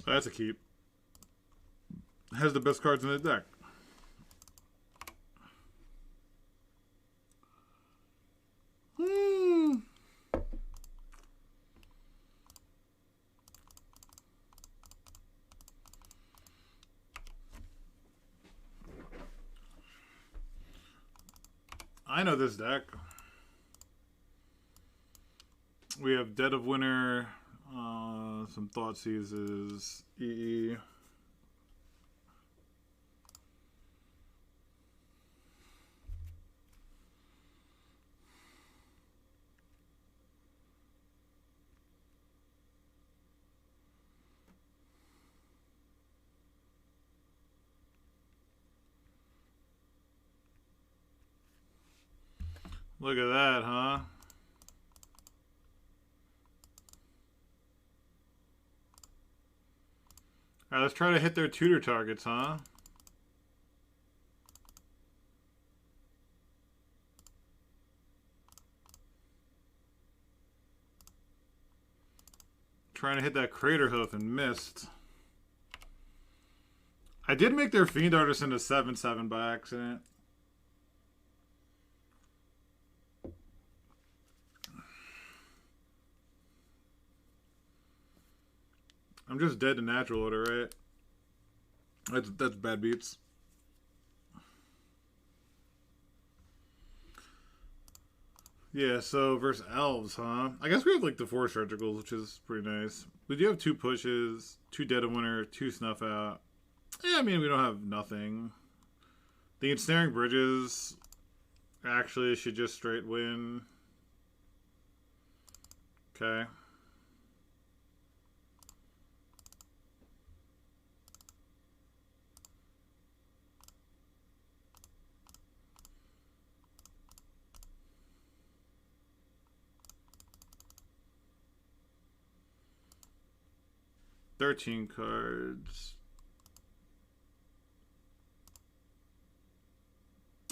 That's a keep. Has the best cards in the deck. I know this deck. We have Dead of Winter, some Thought Seizes, EE. Look at that, huh? Alright, let's try to hit their tutor targets, huh? Trying to hit that Crater Hoof and missed. I did make their Fiend Artisan a 7/7 by accident. I'm just dead to natural order, right? That's bad beats. Yeah, so versus elves, huh? I guess we have like the 4 surgicals, which is pretty nice. We do have 2 pushes, 2 Dead of Winter, 2 Snuff Out. Yeah, I mean we don't have nothing. The Ensnaring Bridges actually should just straight win. Okay. $13 cards.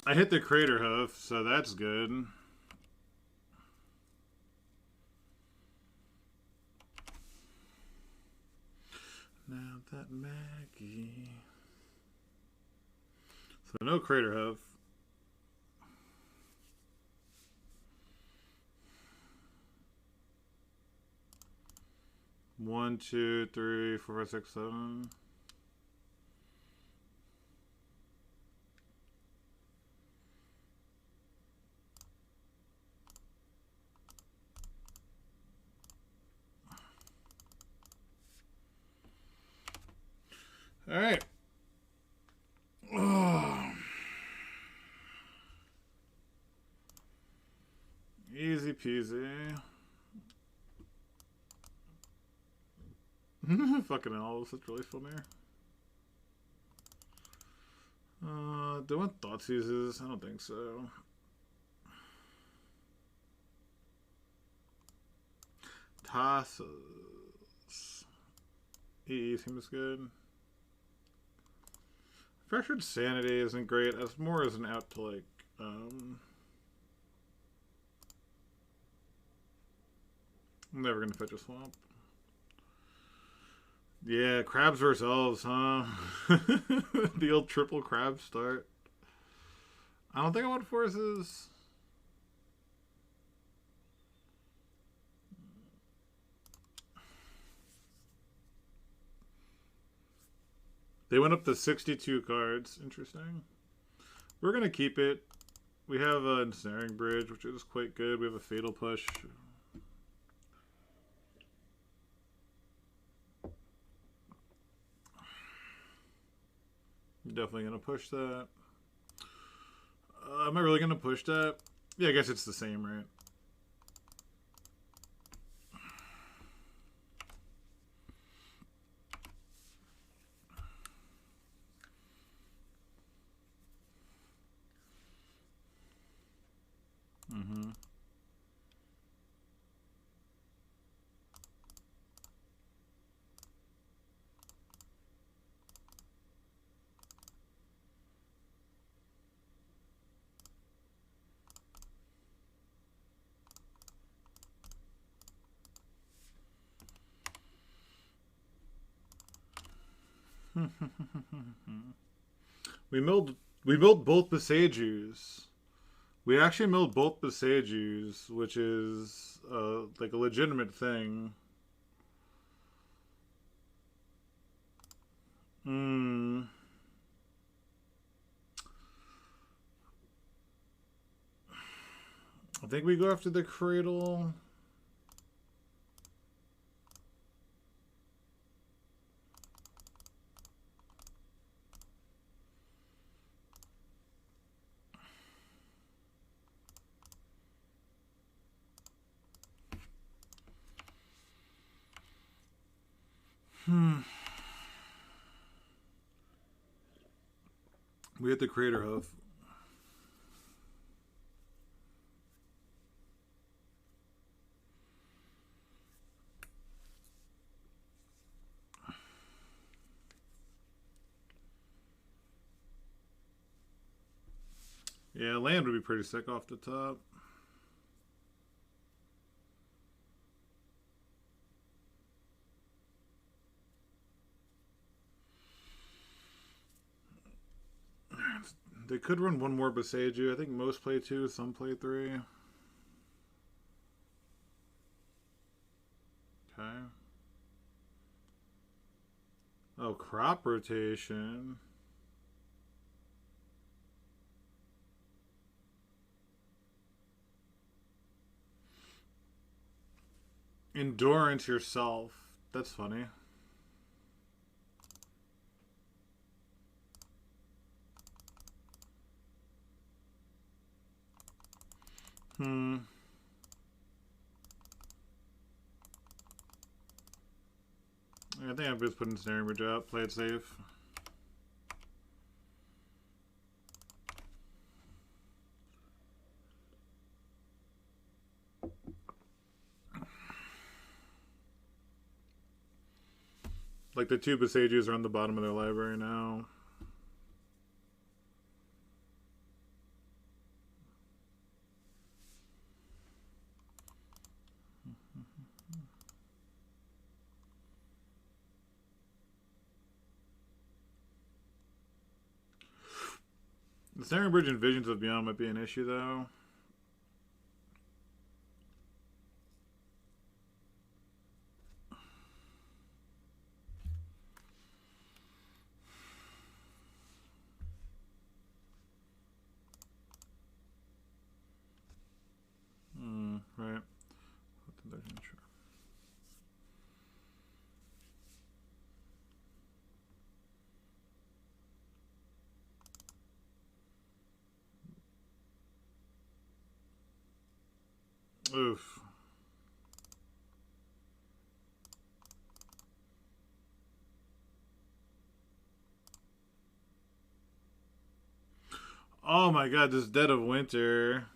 I hit the Crater Hoof, so that's good. Now that Maggie. So no Crater Hoof. One, two, three, four, five, six, seven. All right. Oh. Easy peasy. Fucking hell, such really funny. Do I want Thought Seizes? I don't think so. Tosses. EE seems good. Fractured Sanity isn't great. As more as an out to like, I'm never gonna fetch a swamp. Yeah, crabs versus elves, huh? The old triple crab start. I don't think I want forces. They went up to 62 cards. Interesting. We're going to keep it. We have an Ensnaring Bridge, which is quite good. We have a Fatal Push. Definitely going to push that. Am I really going to push that? Yeah, I guess it's the same, right? Mm-hmm. We milled both Besagers. We actually milled both Besagers, which is like a legitimate thing. Hmm. I think we go after the cradle. We hit the crater hoof. Yeah, land would be pretty sick off the top. They could run one more Besaju. I think most play two, some play three. Okay. Oh, crop rotation. Endurance yourself. That's funny. Hmm. I think I'm just putting Snaring Bridge out. Play it safe. Like the two Besajus are on the bottom of their library now. The Snaring Bridge and Visions of Beyond might be an issue, though. Right. Oof. Oh my god, this Dead of Winter.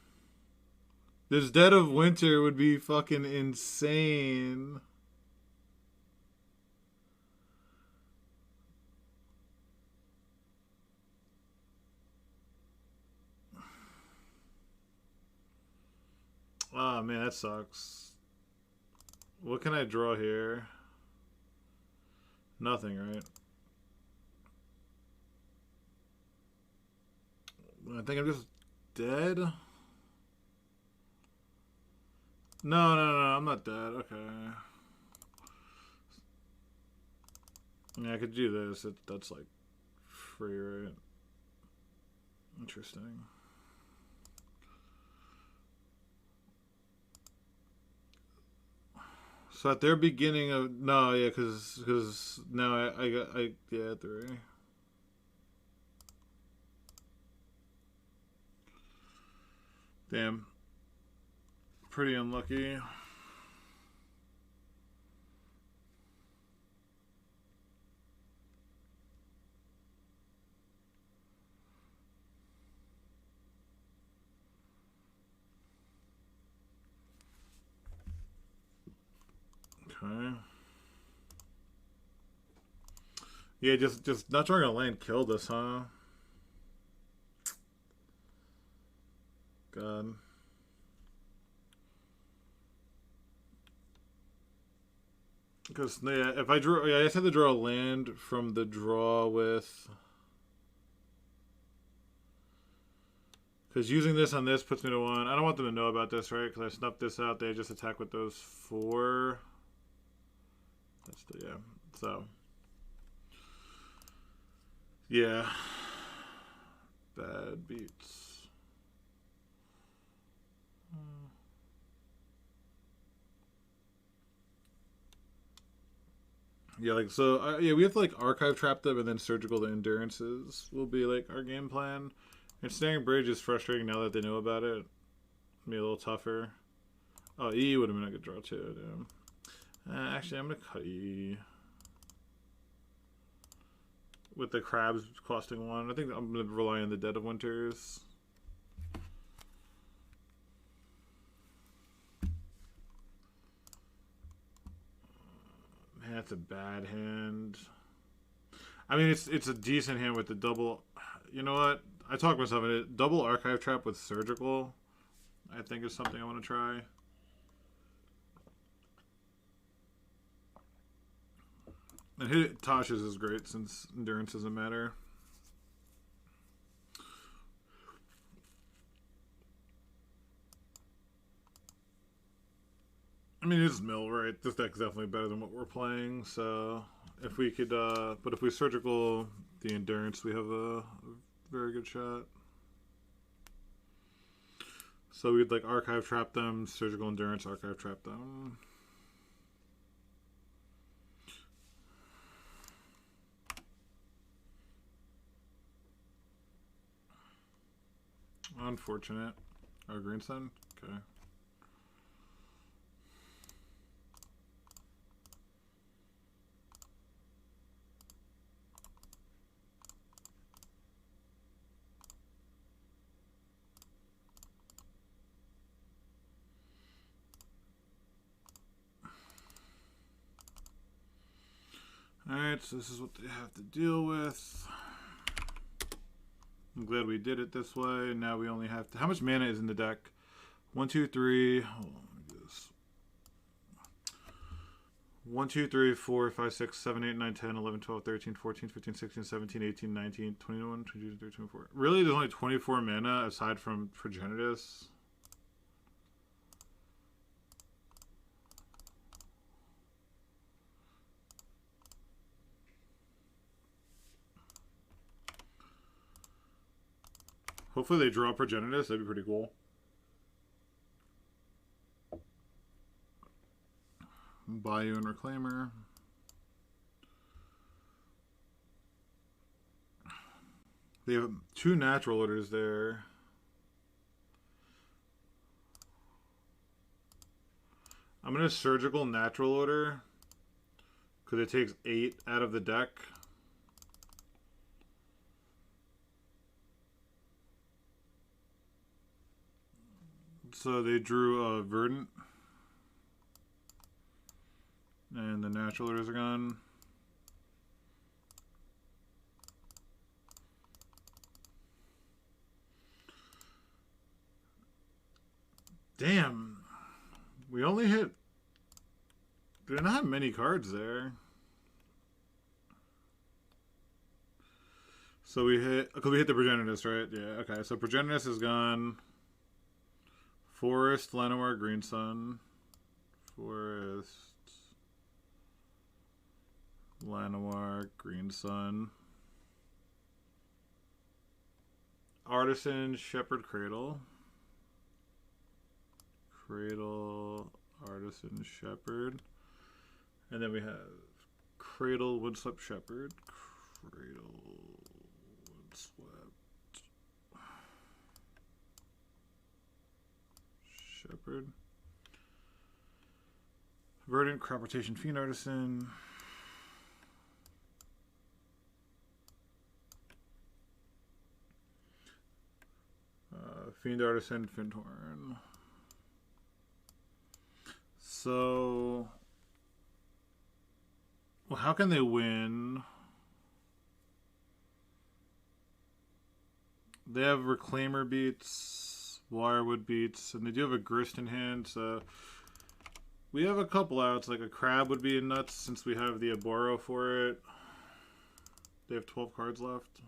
This Dead of Winter would be fucking insane. Oh man, that sucks. What can I draw here? Nothing, right? I think I'm just dead. No, I'm not dead. Okay. Yeah, I could do this. That's like free, right? Interesting. So at their beginning of no, yeah, because now I got yeah 3. Damn. Pretty unlucky. Okay. Yeah, just not trying to land killed us, huh? God. Because yeah, if I draw, yeah, I just have to draw a land from the draw with. Because using this on this puts me to 1. I don't want them to know about this, right? Because I snuffed this out. They just attack with those 4. That's the, yeah. So. Yeah. Bad beats. Yeah, like, so, yeah, we have to, like, archive trap them and then surgical the endurances will be, like, our game plan. And Snaring Bridge is frustrating now that they know about it. Be a little tougher. Oh, E would have been a good draw, too, damn. Actually, I'm going to cut E. With the crabs costing 1. I think I'm going to rely on the Dead of Winters. Man, that's a bad hand. I mean, it's a decent hand with the double. You know what? I talked myself into it. Double archive trap with surgical, I think, is something I want to try. And hit Tasha's is great since endurance doesn't matter. I mean, it's mill, right? This deck's definitely better than what we're playing. So if we could, but if we surgical the endurance, we have a very good shot. So we'd like archive trap them, surgical endurance, archive trap them. Unfortunate. Our green sun? Okay. Alright, so this is what they have to deal with. I'm glad we did it this way. Now we only have to... How much mana is in the deck? 1, 2, 3... Hold on, let me do this. 1, 2, 3, 4, 5, 6, 7, 8, 9, 10, 11, 12, 13, 14, 15, 16, 17, 18, 19, 21, 22, 23, 24. Really, there's only 24 mana aside from Progenitus. Hopefully they draw Progenitus. That'd be pretty cool. Bayou and Reclaimer. They have 2 natural orders there. I'm going to surgical natural order because it takes 8 out of the deck. So they drew a Verdant. And the natural orders are gone. Damn. We only hit... They did not have many cards there. So we hit... Because we hit the Progenitus, right? Yeah, okay. So Progenitus is gone. Forest, Llanowar, Green Sun. Forest... Llanowar, Green Sun. Artisan, Shepherd, Cradle. Cradle, Artisan, Shepherd. And then we have Cradle, Windswept, Shepherd. Cradle, Windswept, Shepherd. Verdant, Crop Rotation, Fiend Artisan. Fiend Artisan, Fintorn. So, well, how can they win? They have Reclaimer beats, Wirewood beats, and they do have a Grist in hand, so We have a couple outs, like a crab would be nuts since we have the Aboro for it. They have 12 cards left.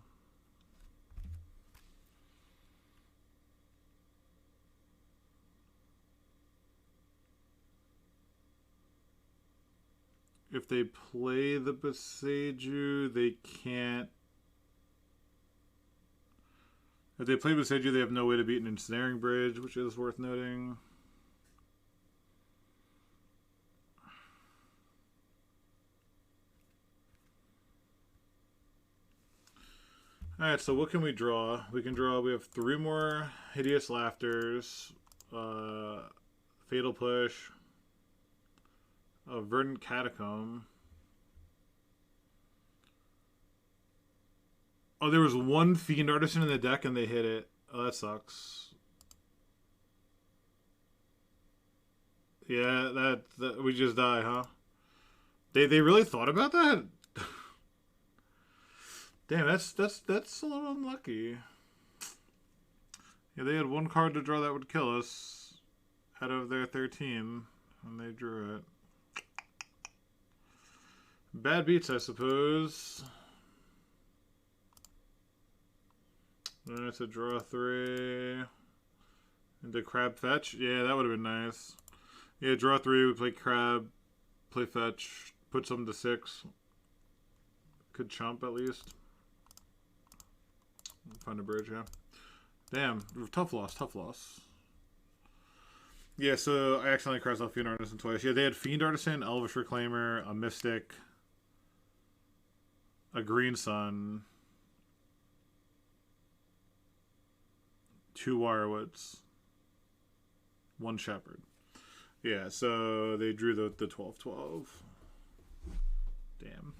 If they play the Boseiju, they can't. If they play Boseiju, they have no way to beat an Ensnaring Bridge, which is worth noting. Alright, so what can we draw? We have 3 more Hideous Laughters, Fatal Push, a Verdant Catacomb. Oh, there was one Fiend Artisan in the deck and they hit it. Oh, that sucks. Yeah, that we just die, huh? They really thought about that? Damn, that's a little unlucky. Yeah, they had 1 card to draw that would kill us out of their 13, and they drew it. Bad beats, I suppose. Then it's a draw 3. Into Crab Fetch. Yeah, that would have been nice. Yeah, draw 3, we play Crab, play Fetch, put something to 6. Could chump at least. Find a bridge, yeah. Damn, tough loss. Yeah, so I accidentally crossed off Fiend Artisan twice. Yeah, they had Fiend Artisan, Elvish Reclaimer, a Mystic, a Green Sun, 2 Wirewoods, 1 Shepherd. Yeah, so they drew the 12-12. Damn.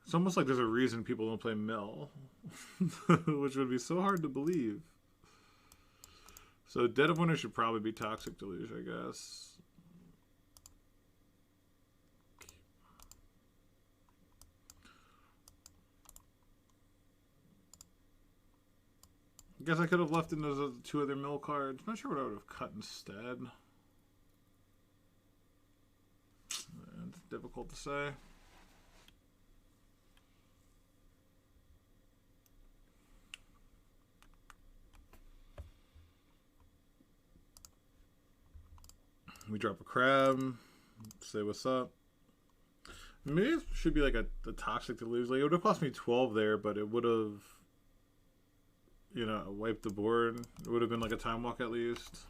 It's almost like there's a reason people don't play Mill, which would be so hard to believe. So Dead of Winter should probably be Toxic Deluge, I guess. I guess I could have left in those 2 other Mill cards. I'm not sure what I would have cut instead. It's difficult to say. We drop a crab, say what's up. Maybe it should be like a Toxic to lose. Like, it would have cost me 12 there, but it would have, you know, wiped the board. It would have been like a Time Walk at least.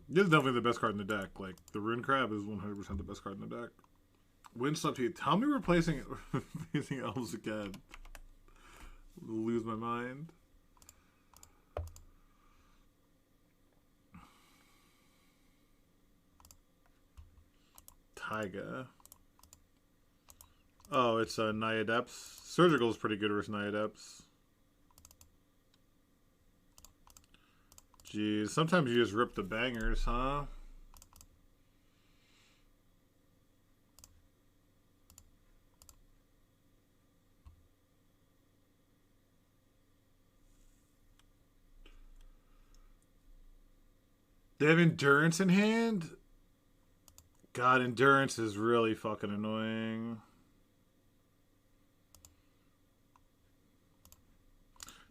This is definitely the best card in the deck. Like, the Rune Crab is 100% the best card in the deck. Windswept Heath. Tell me replacing Elves again. Lose my mind. Taiga. Oh, it's Naya Depths. Surgical is pretty good versus Naya Depths. Jeez, sometimes you just rip the bangers, huh? They have Endurance in hand? God, Endurance is really fucking annoying.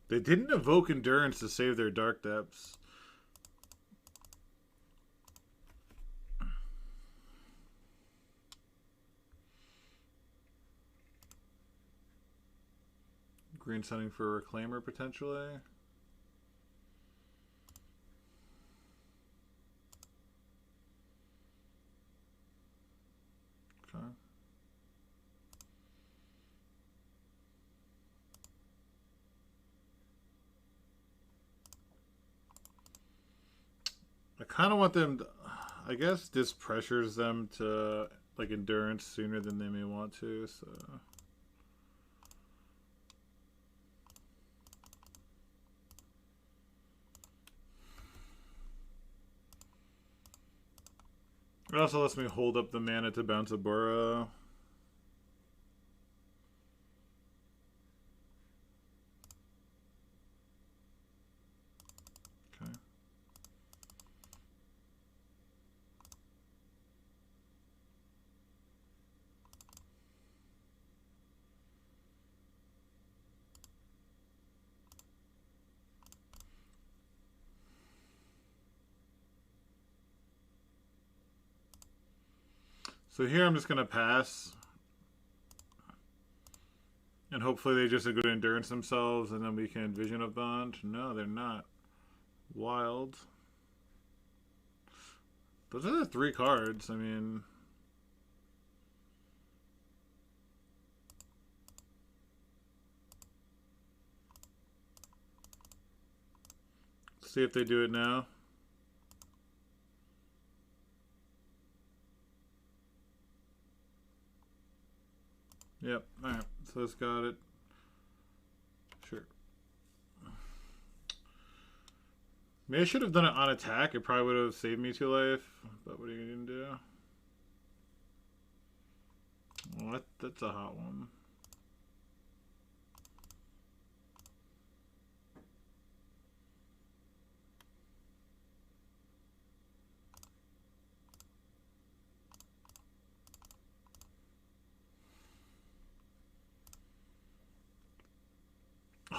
They didn't evoke Endurance to save their Dark Depths. Green Sunning for a Reclaimer, potentially. Okay. I kind of want them to, I guess this pressures them to like Endurance sooner than they may want to, so... It also lets me hold up the mana to bounce a Burrow. Okay. So here I'm just going to pass. And hopefully they just a good endurance themselves and then we can Vision of Bond. No, they're not. Wild. Those are the 3 cards. I mean... See if they do it now. Yep. Alright. So it's got it. Sure. Maybe I should have done it on attack. It probably would have saved me 2 life. But what are you going to do? Well, that's a hot one.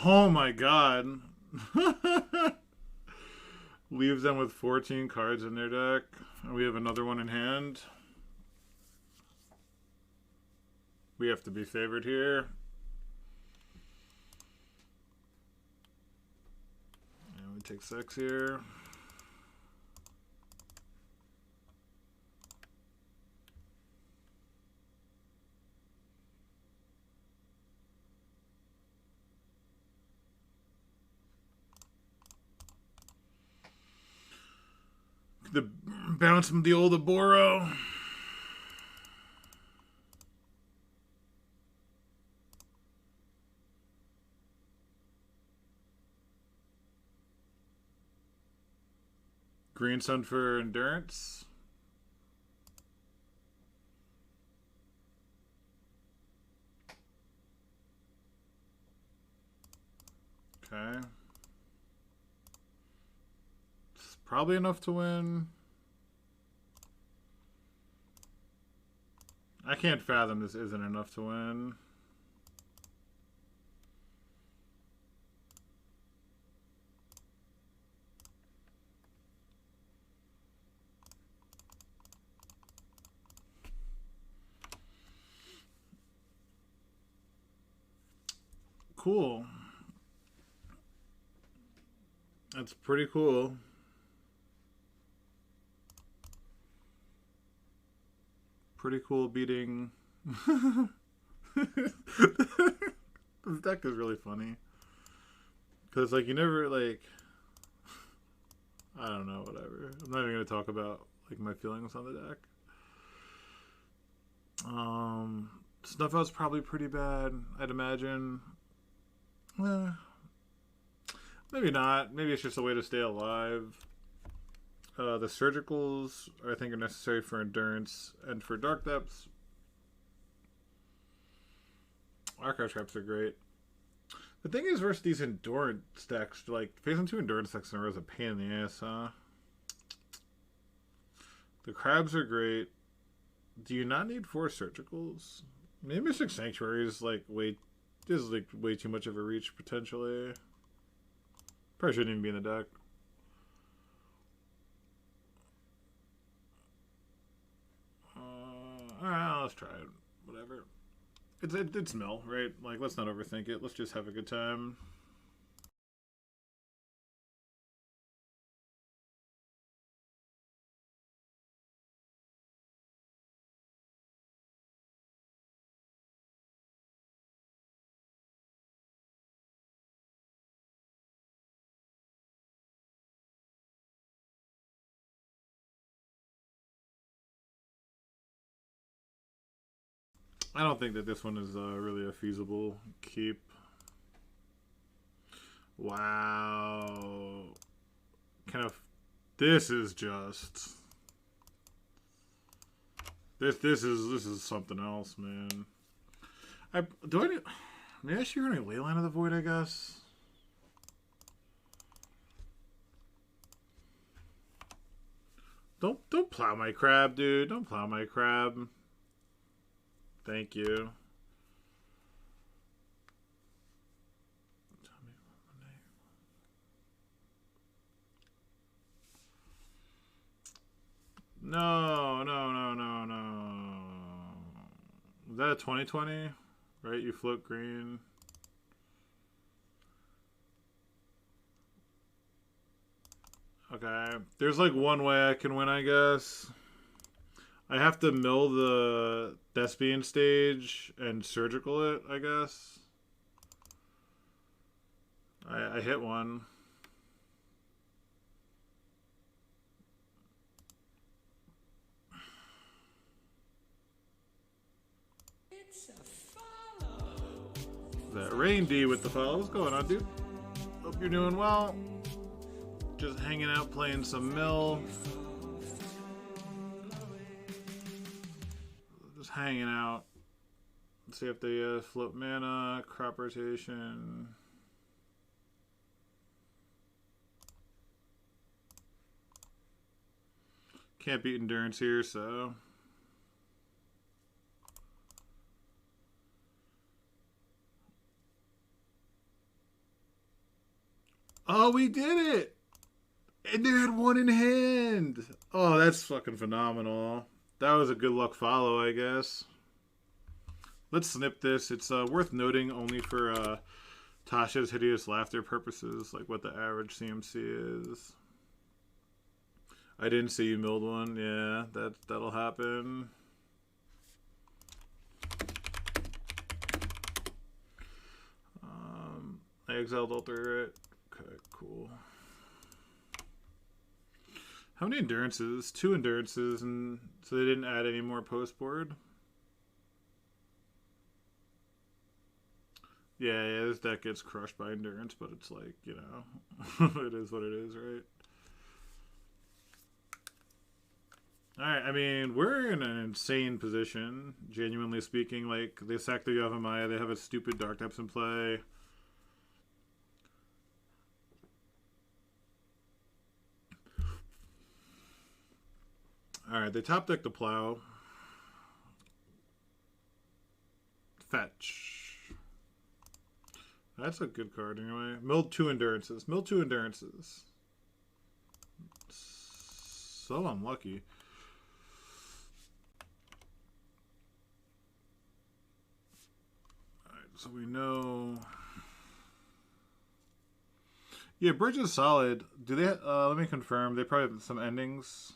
Oh my god. Leaves them with 14 cards in their deck. And we have another one in hand. We have to be favored here. And we take 6 here. The bounce from the old Aboro. Green Sun for endurance. Okay. It's probably enough to win. I can't fathom this isn't enough to win. Cool. That's pretty cool. Pretty cool beating. This deck is really funny. Because, like, you never, like... I don't know, whatever. I'm not even going to talk about, like, my feelings on the deck. Snuff Out's probably pretty bad, I'd imagine. Maybe not. Maybe it's just a way to stay alive. The surgicals, I think, are necessary for endurance and for dark depths. Archive traps are great. The thing is, versus these endurance decks, like, facing 2 endurance decks in a row is a pain in the ass, huh? The crabs are great. Do you not need 4 surgicals? Maybe Mystic Sanctuary is like way too much of a reach potentially. Probably shouldn't even be in the deck. Alright, let's try it. Whatever. It's mill, right? Like, let's not overthink it. Let's just have a good time. I don't think that this one is really a feasible keep. Wow. Kind of. This is just. This is something else, man. Maybe I should run a Leyline of the Void, I guess. Don't plow my crab, dude. Don't plow my crab. Thank you. No, no, no, no, no. Is that a 2020? Right, you float green. Okay, there's like one way I can win, I guess. I have to mill the Thespian stage and surgical it, I guess. I hit one. That Rain D with the follow. What's going on, dude? Hope you're doing well. Just hanging out, playing some mill. Just hanging out. Let's see if they float mana, crop rotation. Can't beat endurance here, so. Oh, we did it! And they had one in hand! Oh, that's fucking phenomenal. That was a good luck follow, I guess. Let's snip this. It's worth noting only for Tasha's Hideous Laughter purposes, like what the average CMC is. I didn't see you milled one. Yeah, that'll happen. I exiled alter it. Okay, cool. How many endurances? 2 endurances, and so they didn't add any more post board. Yeah, this deck gets crushed by endurance, but it's like, you know, it is what it is, right? Alright, I mean, we're in an insane position, genuinely speaking. Like, they sack the Yavimaya, they have a stupid Dark Depths in play. Alright, they top deck the Plow. Fetch. That's a good card anyway. Milled 2 endurances. Milled 2 endurances. So unlucky. Alright, so we know. Yeah, Bridge is solid. Do they let me confirm. They probably have some endings.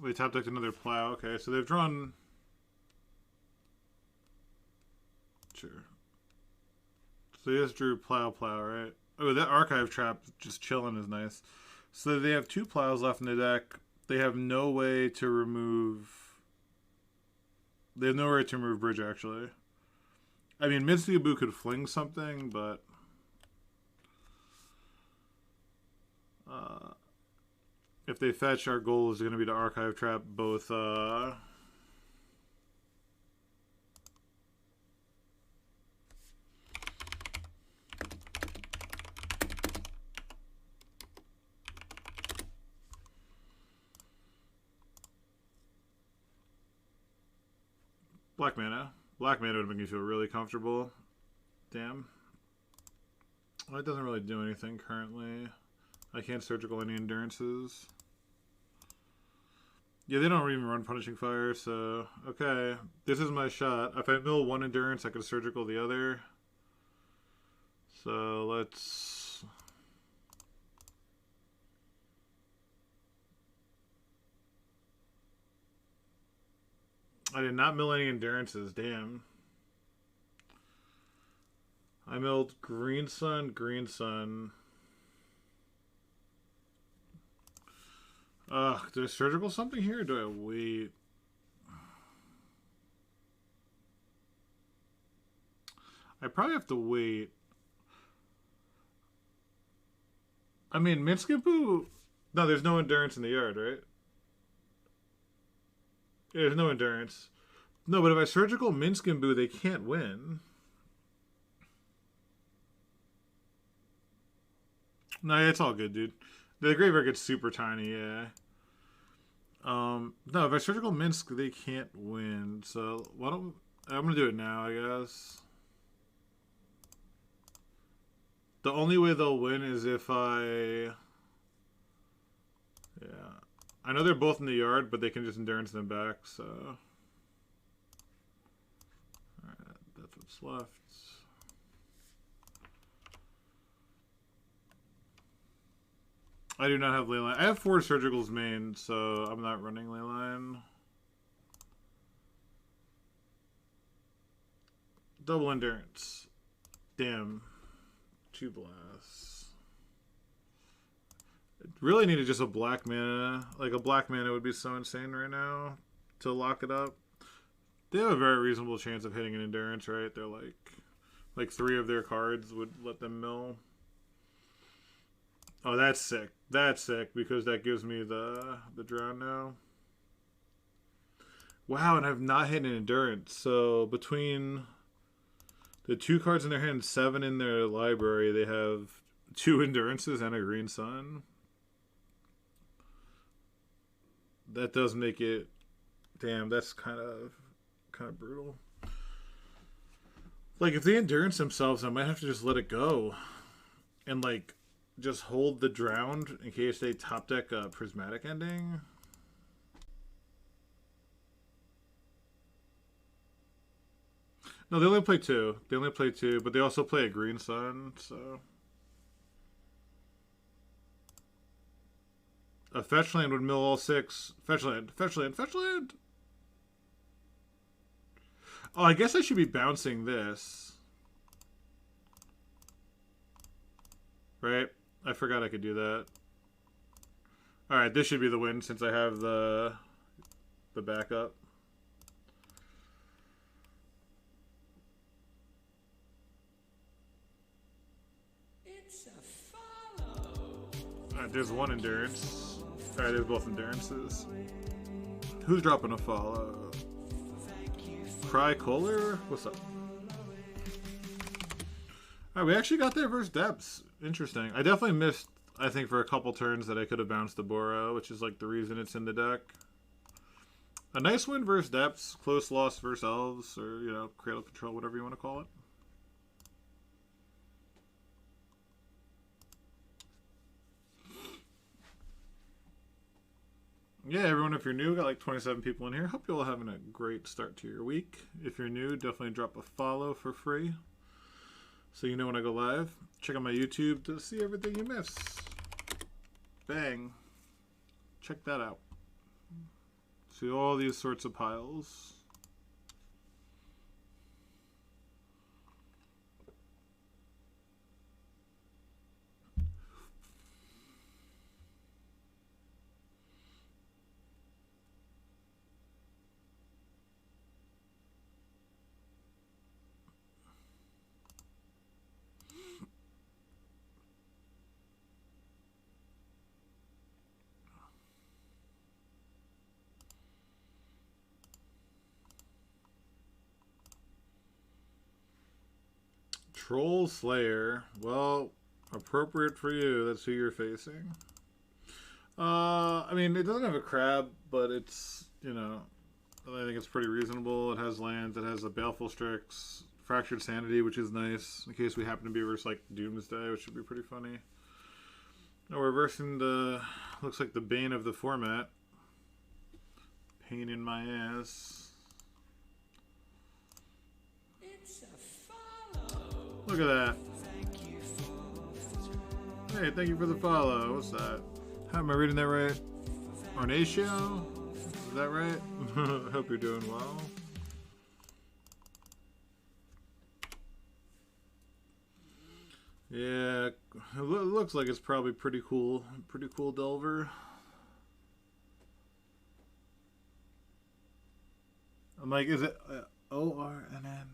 They top decked another Plow. Okay, so they've drawn. Sure. So they just drew Plow, right? Oh, that Archive Trap just chilling is nice. So they have 2 Plows left in the deck. They have no way to remove. They have no way to remove Bridge, actually. I mean, Mitsuyabu could fling something, but. If they fetch, our goal is going to be to Archive Trap both. Black mana. Black mana would make me feel really comfortable. Damn. Well, it doesn't really do anything currently. I can't surgical any endurances. Yeah, they don't even run Punishing Fire, so. Okay. This is my shot. If I mill 1 endurance, I can surgical the other. So let's. I did not mill any endurances, damn. I milled Green Sun, Green Sun. Do I surgical something here or do I wait? I probably have to wait. I mean, Mitsuyabu No, there's no endurance in the yard, right? Yeah, there's no endurance. No, but if I surgical Minsk and Boo, they can't win. No, yeah, it's all good, dude. The graveyard gets super tiny, yeah. No, if I surgical Minsk, they can't win. So why don't I'm gonna do it now, I guess. The only way they'll win is if I, yeah. I know they're both in the yard, but they can just endurance them back. So, all right, that's what's left. I do not have Leyline. I have 4 surgicals main, so I'm not running Leyline. Double endurance. Damn. 2 blasts. Really needed just a black mana. Like a black mana would be so insane right now to lock it up. They have a very reasonable chance of hitting an endurance, right? They're like 3 of their cards would let them mill. Oh, that's sick. That's sick because that gives me the drown now. Wow, and I've not hit an endurance. So between the 2 cards in their hand, 7 in their library, they have 2 endurances and a green sun. That does make it. Damn, that's kind of brutal. Like if they endurance themselves, I might have to just let it go, and like just hold the drowned in case they top deck a prismatic ending. No, they only play 2. They only play 2, but they also play a green sun, so. A fetch land would mill all 6. Fetch land, fetch land, fetch land! Oh, I guess I should be bouncing this. Right? I forgot I could do that. Alright, this should be the win since I have the backup. Alright, there's 1 endurance. Alright, there's both endurances. Who's dropping a follow? Cry Kohler? What's up? Alright, we actually got there versus Depths. Interesting. I definitely missed, I think, for a couple turns that I could have bounced the Boro, which is like the reason it's in the deck. A nice win versus Depths. Close loss versus Elves, or, you know, Cradle Control, whatever you want to call it. Yeah, everyone, if you're new, got like 27 people in here. Hope you're all having a great start to your week. If you're new, definitely drop a follow for free so you know when I go live. Check out my YouTube to see everything you miss. Bang. Check that out. See all these sorts of piles. Troll Slayer. Well, appropriate for you. That's who you're facing. I mean, it doesn't have a crab, but it's, you know, I think it's pretty reasonable. It has lands. It has a Baleful Strix, Fractured Sanity, which is nice in case we happen to be versus like Doomsday, which would be pretty funny. Now we're versing the, looks like the bane of the format. Pain in my ass. Look at that. Hey, thank you for the follow. What's that? How am I reading that right? Ornatio? Is that right? I hope you're doing well. Yeah, it looks like it's probably pretty cool. Pretty cool Delver. I'm like, is it O-R-N-N?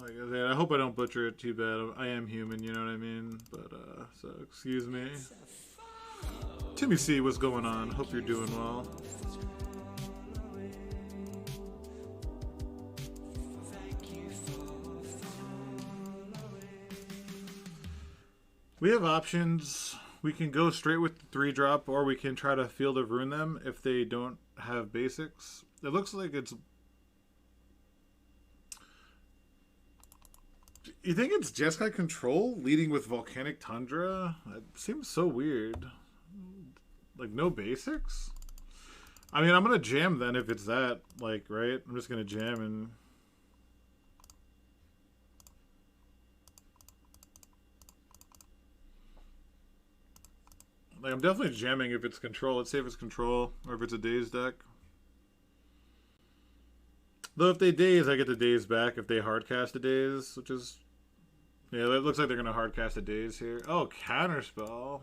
Like, I hope I don't butcher it too bad. I am human, you know what I mean? But, so, excuse me. Timmy C, what's going on? Hope you're doing well. We have options. We can go straight with the 3-drop, or we can try to Field of Ruin them if they don't have basics. It looks like it's... You think it's Jeskai Control leading with Volcanic Tundra? It seems so weird. Like, no basics? I mean, I'm going to jam then if it's that, like, right? I'm just going to jam and... Like, I'm definitely jamming if it's Control. Let's see if it's Control, or if it's a Daze deck. Though if they Daze, I get the Daze back if they hardcast a Daze, which is... Yeah, it looks like they're going to hardcast a Daze here. Oh, Counterspell.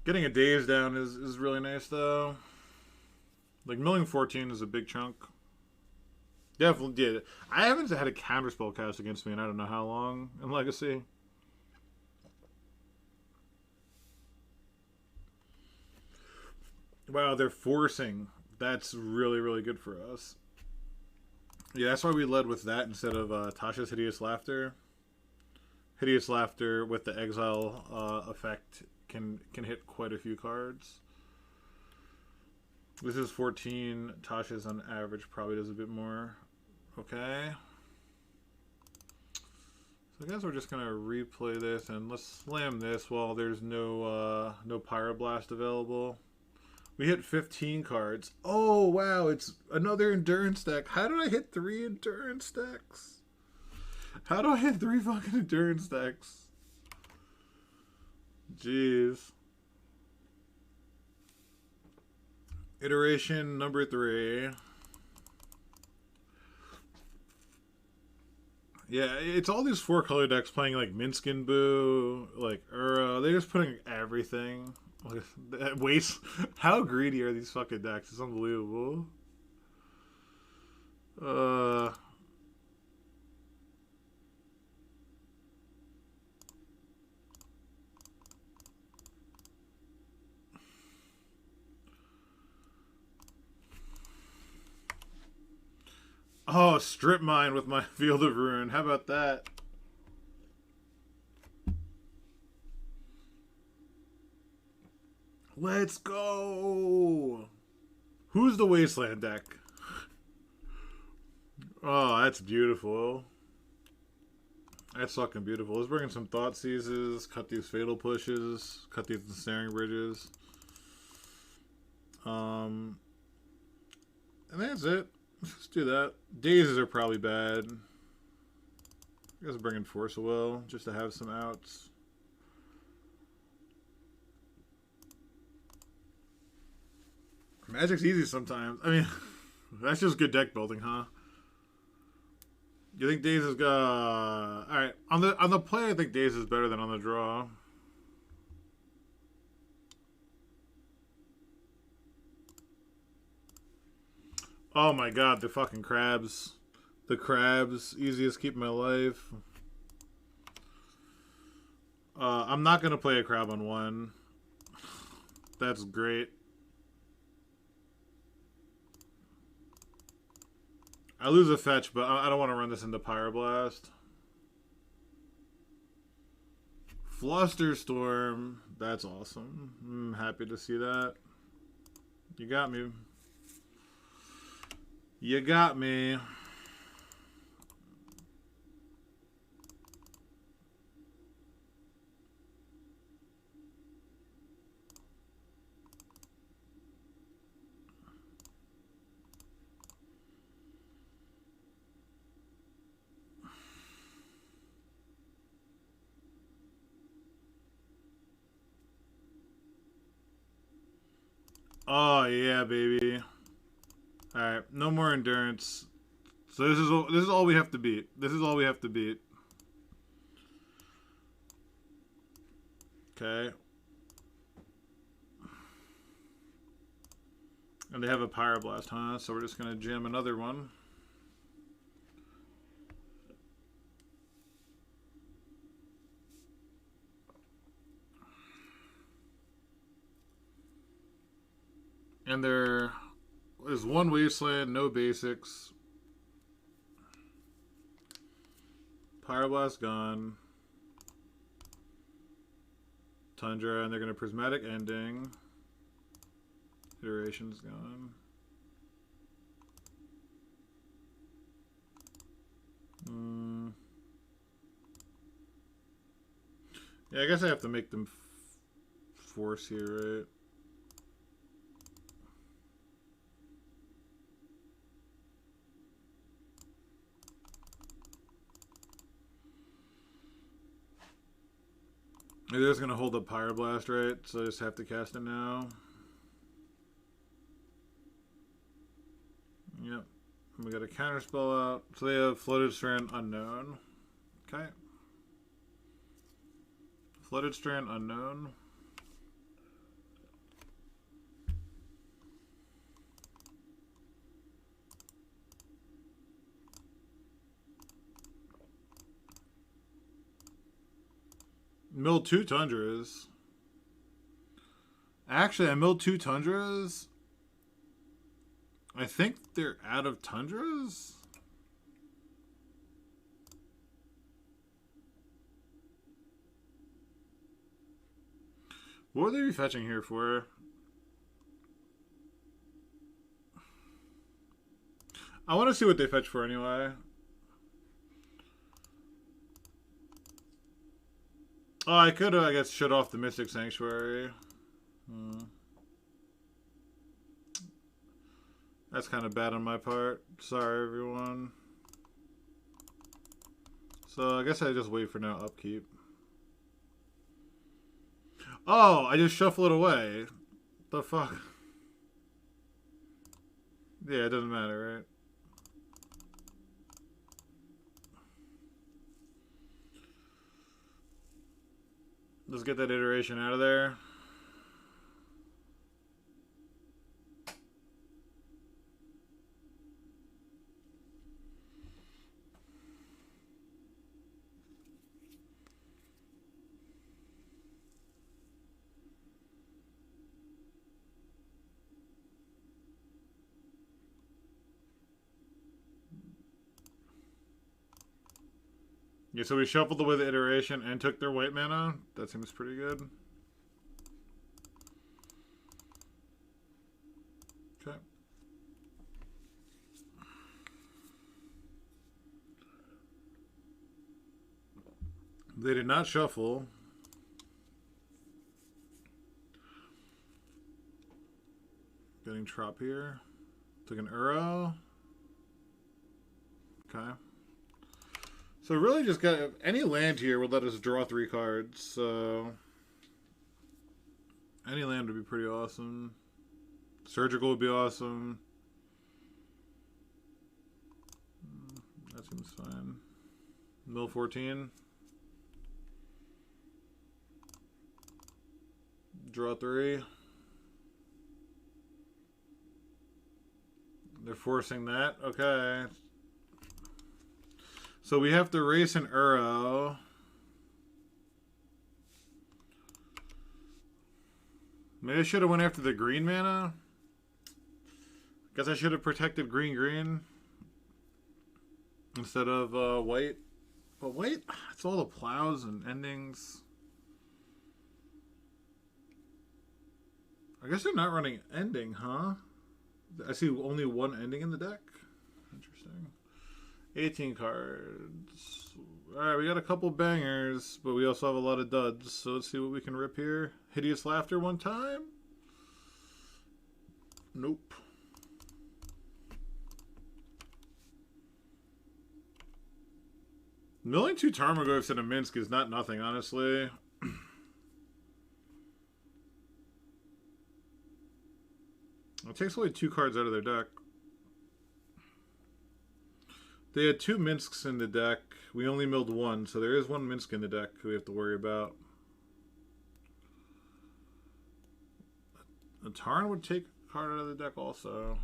Getting a Daze down is really nice, though. Like, milling 14 is a big chunk. Definitely did. I haven't had a Counterspell cast against me in I don't know how long in Legacy. Wow, they're forcing. That's really, really good for us. Yeah, that's why we led with that instead of Tasha's Hideous Laughter. Hideous Laughter with the Exile effect can hit quite a few cards. This is 14. Tasha's on average probably does a bit more. Okay. So I guess we're just gonna replay this and let's slam this while there's no Pyroblast available. We hit 15 cards. Oh wow, it's another Endurance deck. How did I hit 3 Endurance decks? How do I hit 3 fucking Endurance decks? Jeez. Iteration number 3. Yeah, it's all these 4-color decks playing like Minskin Boo, like Uro. They're just putting everything. Waste. How greedy are these fucking decks? It's unbelievable. Oh, Strip Mine with my Field of Ruin. How about that? Let's go! Who's the Wasteland deck? Oh, that's beautiful. That's fucking beautiful. Let's bring in some Thought Seizes, cut these Fatal Pushes, cut these Ensnaring Bridges. And that's it. Let's do that. Dazes are probably bad. I guess bring in Force of Will just to have some outs. Magic's easy sometimes. I mean, that's just good deck building, huh? You think Daze is all right on the play? I think Daze is better than on the draw. Oh my god, the fucking crabs. The crabs, easiest keep my life. I'm not gonna play a crab on 1. That's great. I lose a fetch, but I don't want to run this into Pyroblast. Flusterstorm. That's awesome. I'm happy to see that. You got me. You got me. Oh yeah, baby. All right, no more endurance. So this is all we have to beat. This is all we have to beat. Okay. And they have a Pyroblast, huh? So we're just gonna jam another one. And there is one Wasteland, no basics. Pyroblast gone. Tundra, and they're going to Prismatic Ending. Iteration's gone. Yeah, I guess I have to make them force here, right? They're just going to hold up Pyroblast, right? So I just have to cast it now. Yep. We got a counterspell out. So they have Flooded Strand Unknown. Okay. Flooded Strand Unknown. Milled 2 Tundras. Actually, I milled 2 Tundras. I think they're out of Tundras. What would they be fetching here for? I want to see what they fetch for anyway. Oh, I could have, I guess, shut off the Mystic Sanctuary. That's kind of bad on my part. Sorry, everyone. So, I guess I just wait for now upkeep. Oh, I just shuffle it away. The fuck? Yeah, it doesn't matter, right? Let's get that iteration out of there. Yeah, so we shuffled away the iteration and took their white mana. That seems pretty good. Okay. They did not shuffle. Getting Trop here. Took an Uro. Okay. So really just got... Any land here would let us draw 3 cards, so... Any land would be pretty awesome. Surgical would be awesome. That seems fine. Mill 14. Draw 3. They're forcing that. Okay. So we have to race an Uro. Maybe I should have went after the green mana. Guess I should have protected green instead of white. But white, it's all the plows and endings. I guess they're not running ending, huh? I see only one ending in the deck. Interesting. 18 cards. Alright, we got a couple bangers, but we also have a lot of duds. So let's see what we can rip here. Hideous Laughter one time. Nope. Milling 2 Tarmogoyfs in a Minsk is not nothing, honestly. It takes away 2 cards out of their deck. They had 2 Minsks in the deck. We only milled 1, so there is 1 Minsk in the deck we have to worry about. A Tarn would take a card out of the deck also.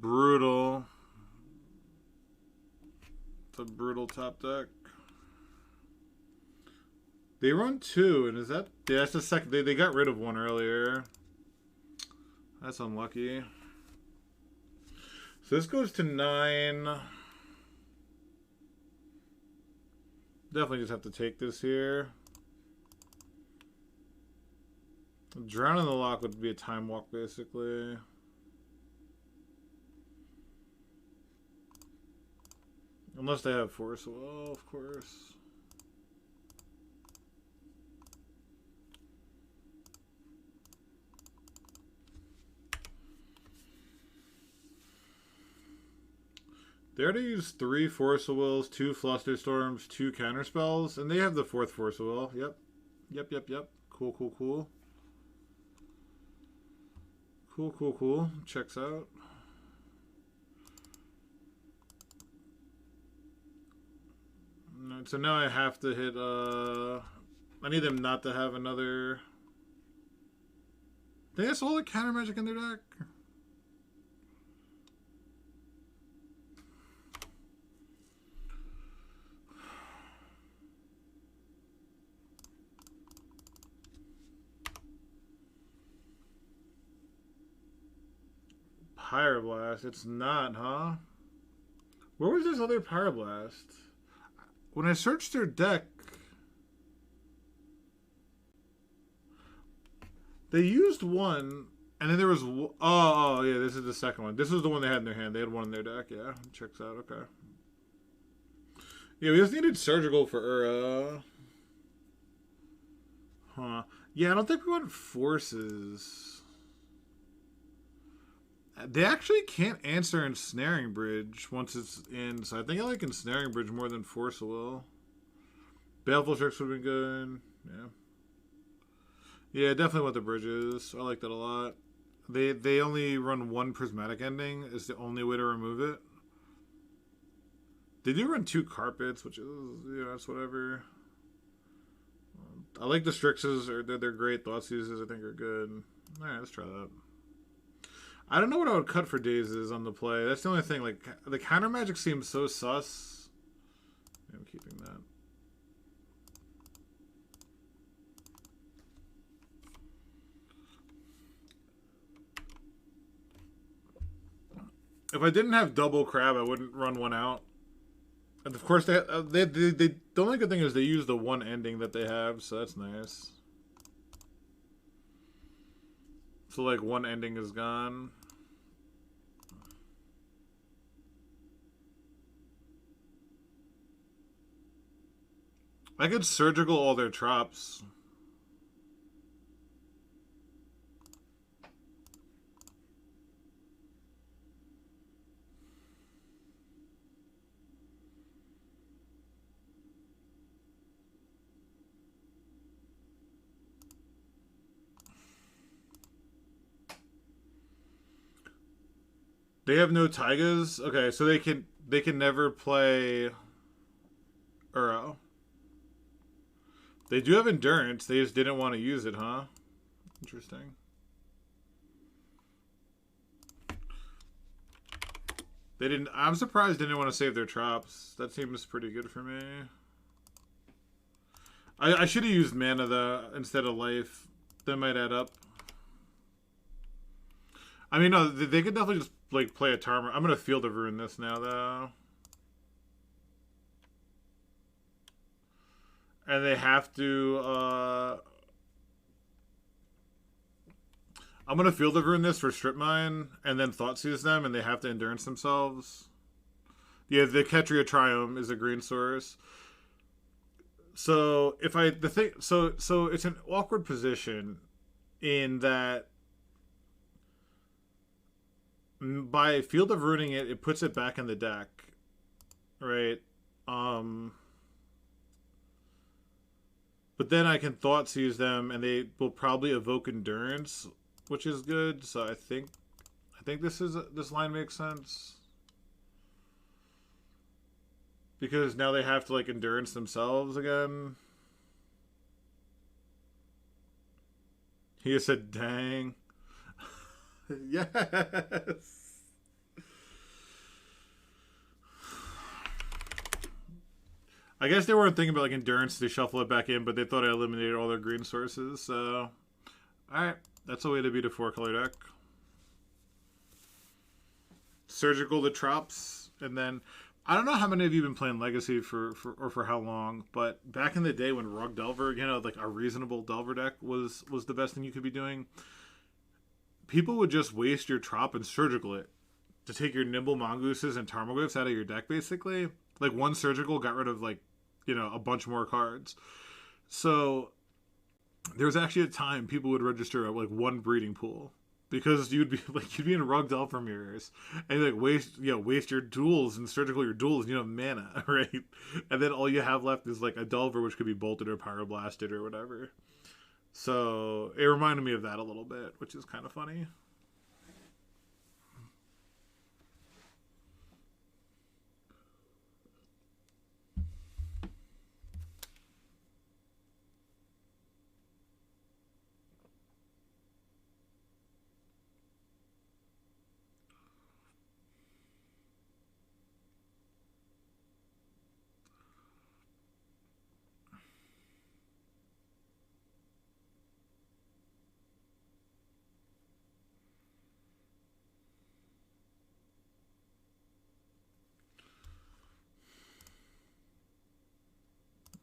Brutal. It's a brutal top deck. They run 2, and is that... Yeah, that's the second... They got rid of one earlier. That's unlucky. So this goes to 9. Definitely just have to take this here. Drown in the Lock would be a time walk, basically. Unless they have Force. Well, of course. They already used 3 Force of Wills, 2 Flusterstorms, 2 Counterspells, and they have the 4th Force of Will. Yep. Yep. Cool. Cool. Checks out. So now I have to hit, I need them not to have another... They have all the counter magic in their deck. Pyroblast. It's not, huh? Where was this other Pyroblast? When I searched their deck, they used one, and then there was... Oh, yeah, this is the second one. This was the one they had in their hand. They had one in their deck, yeah. Checks out, okay. Yeah, we just needed Surgical for Ura. Huh. Yeah, I don't think we want Forces. They actually can't answer Ensnaring Bridge once it's in, so I think I like Ensnaring Bridge more than Force of Will. Baleful Tricks would have been good. Yeah, definitely want the bridges. I like that a lot. They only run 1 Prismatic Ending. Is the only way to remove it. They do run 2 Carpets, which is, that's whatever. I like the Strixes. They're great. Thoughtseizes, I think, are good. Alright, let's try that. I don't know what I would cut for Dazes on the play. That's the only thing. Like, the counter magic seems so sus. I'm keeping that. If I didn't have double crab, I wouldn't run one out. And of course, the only good thing is they use the 1 ending that they have, so that's nice. So, like, 1 ending is gone. I could Surgical all their Trops. They have no Taigas? Okay, so they can never play Uro. They do have Endurance. They just didn't want to use it, huh? Interesting. They didn't... I'm surprised they didn't want to save their Trops. That seems pretty good for me. I should have used Mana, though, instead of Life. That might add up. I mean, no, they could definitely just, like, play a Tarmogoyf. I'm going to Field of Ruin this now, though. And they have to, I'm going to Field of Ruin this for Strip Mine, and then Thoughtseize them, and they have to Endurance themselves. Yeah, the Ketria Triome is a green source. So, if I, so it's an awkward position in that by Field of Ruining it, it puts it back in the deck, right? But then I can Thoughtseize them, and they will probably evoke Endurance, which is good. So I think this line makes sense because now they have to like Endurance themselves again. He just said, "Dang." Yes. I guess they weren't thinking about like endurance to shuffle it back in, but they thought I eliminated all their green sources. So, all right, that's a way to beat a 4-color deck. Surgical the Trops, and then I don't know how many of you have been playing Legacy for how long, but back in the day when Rug Delver, like a reasonable Delver deck was the best thing you could be doing. People would just waste your Trop and Surgical it to take your Nimble Mongooses and Tarmogoyfs out of your deck, basically. Like one Surgical got rid of a bunch more cards. So there was actually a time people would register like one breeding pool because you'd be in Rug Delver mirrors and like waste your duels and Surgical your duels and you have mana, right? And then all you have left is like a Delver which could be bolted or pyroblasted or whatever. So it reminded me of that a little bit, which is kind of funny.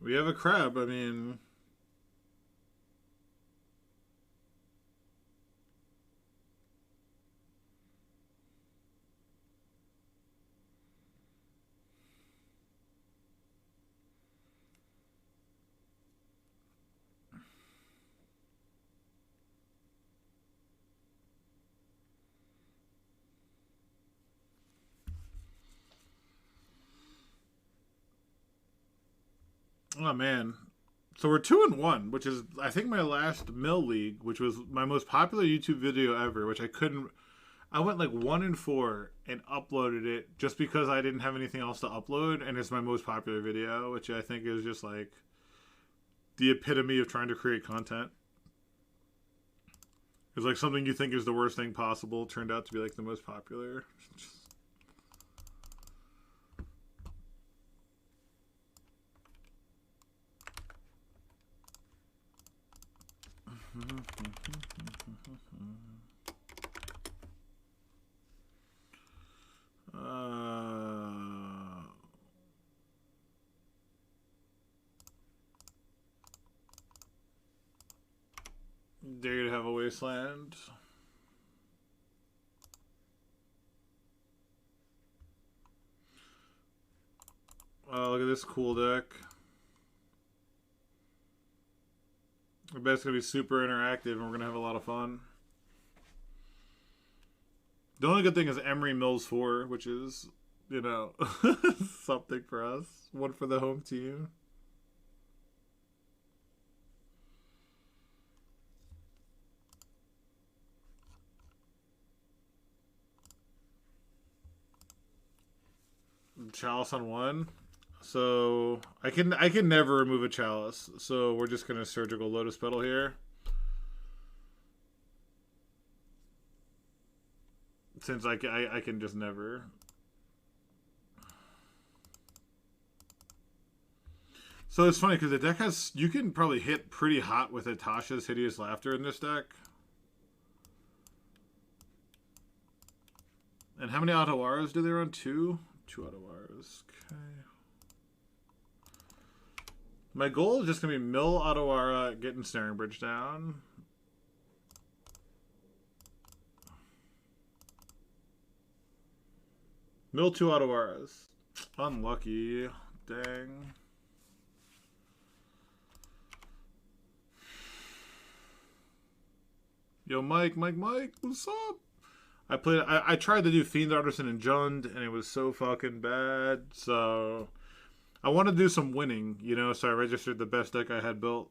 We have a crab. I mean, oh man. So we're 2-1, which is I think my last Mill League, which was my most popular YouTube video ever, which I couldn't. I went like 1-4 and uploaded it just because I didn't have anything else to upload, and it's my most popular video, which I think is just like the epitome of trying to create content. It's like something you think is the worst thing possible turned out to be like the most popular. Dare to have a wasteland. Oh, look at this cool deck. I bet it's going to be super interactive and we're going to have a lot of fun. The only good thing is Emery Mills 4, which is, something for us. One for the home team. Chalice on 1. So I can never remove a Chalice. So we're just gonna Surgical Lotus Petal here. Since I can just never. So it's funny because the deck has you can probably hit pretty hot with Atasha's Hideous Laughter in this deck. And how many Otawaras do they run? 2? 2 Otawaras. Okay. My goal is just going to be Mill Otawara, getting Snaring Bridge down. Mill 2 Otawaras. Unlucky. Dang. Yo, Mike, what's up? I tried to do Fiend Artisan and Jund, and it was so fucking bad, so I want to do some winning, so I registered the best deck I had built.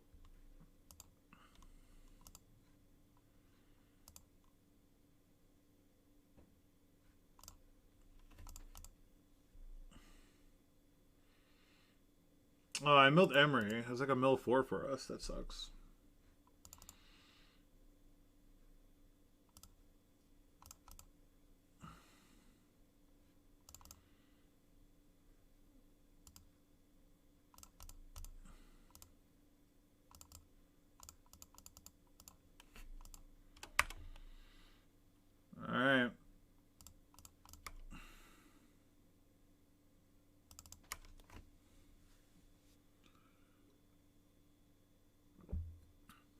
Oh, I milled Emery. It was like a mill 4 for us. That sucks.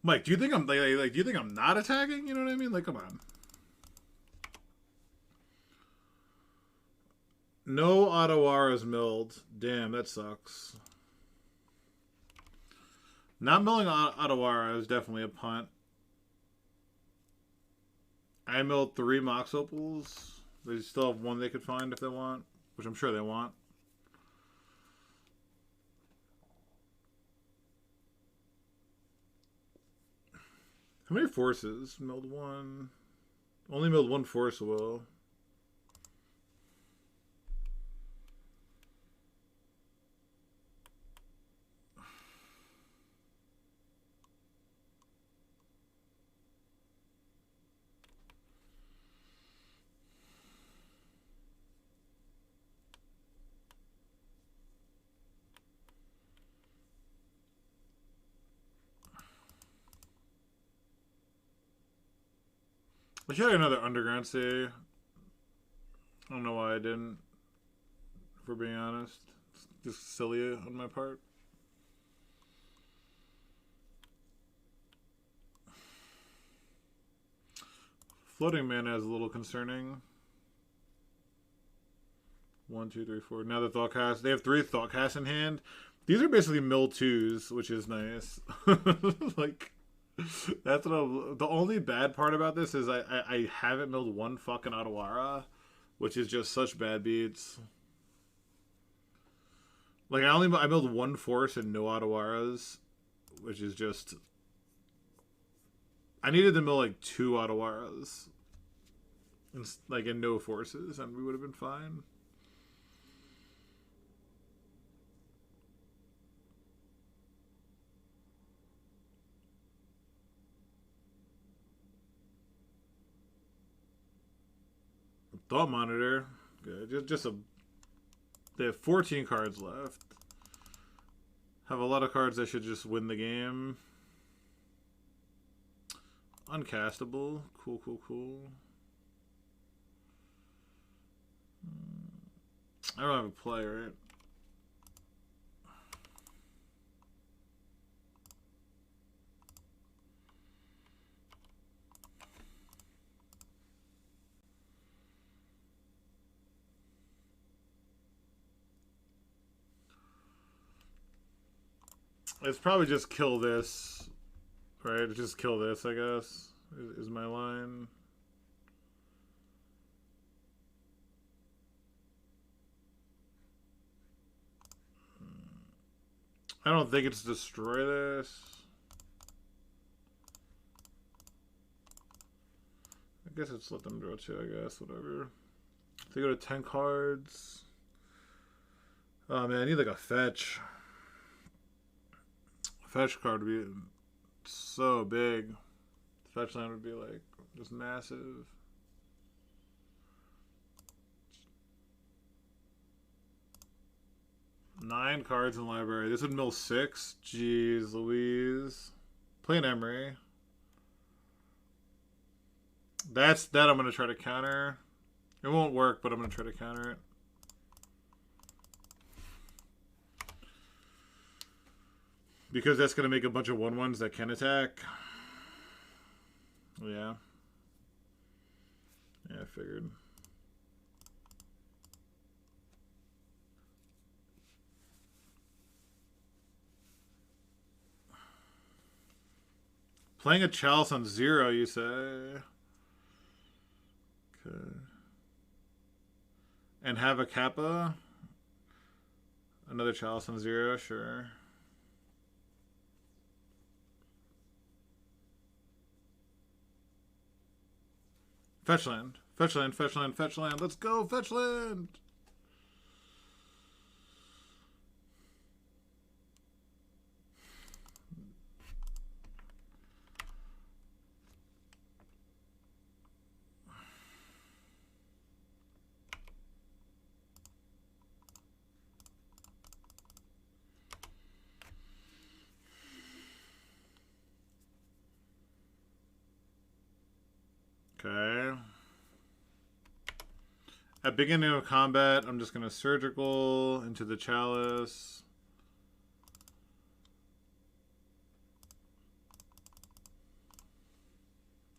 Mike, do you think I'm like do you think I'm not attacking? You know what I mean? Like, come on. No Ottawaras milled. Damn, that sucks. Not milling Ottawara is definitely a punt. I milled 3 Mox Opals. They still have 1 they could find if they want, which I'm sure they want. How many forces? Milled 1. Only milled 1 force will. I should have another Underground Sea. I don't know why I didn't, if we're being honest. It's just silly on my part. Floating mana is a little concerning. 1, 2, 3, 4. Now the Thoughtcast. They have 3 Thoughtcasts in hand. These are basically mill 2s, which is nice. Like, that's what the only bad part about this is I haven't milled 1 fucking Ottawara, which is just such bad beats. Like, I milled 1 force and no Ottawaras, which is just... I needed to mill like 2 Ottawaras, and no forces, and we would have been fine. Thought Monitor. Good. They have 14 cards left. Have a lot of cards that should just win the game. Uncastable. Cool. I don't have a play, right? It's probably just kill this, right? Just kill this, I guess, is my line. I don't think it's destroy this. I guess it's let them draw 2, I guess, whatever. If they go to 10 cards. Oh man, I need like a fetch. Fetch card would be so big. Fetch line would be like just massive. Nine cards in the library. This would mill 6. Jeez Louise. Play an Emery. That I'm gonna try to counter. It won't work, but I'm gonna try to counter it. Because that's going to make a bunch of 1/1s that can attack. Yeah. Yeah, I figured. Playing a Chalice on 0, you say? Okay. And have a Kappa? Another Chalice on 0, sure. Fetch land. Fetch land, fetch land, fetch land. Let's go, fetch land! Okay. At beginning of combat, I'm just going to surgical into the Chalice.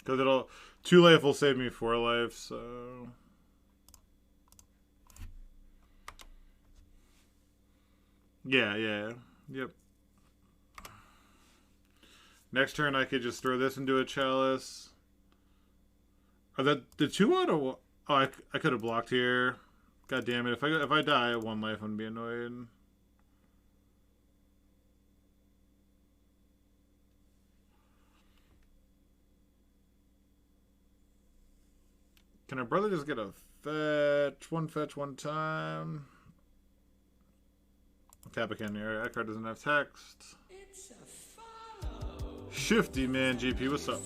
Because it'll 2 life will save me 4 life, so yeah. Yep. Next turn I could just throw this into a chalice. Are that the 2 auto? Oh, I could have blocked here. God damn it! If I die at 1 life, I'm gonna be annoyed. Can our brother just get a fetch? 1 fetch 1 time. Tap a can here. That card doesn't have text. It's a follow. Shifty man, GP. What's up?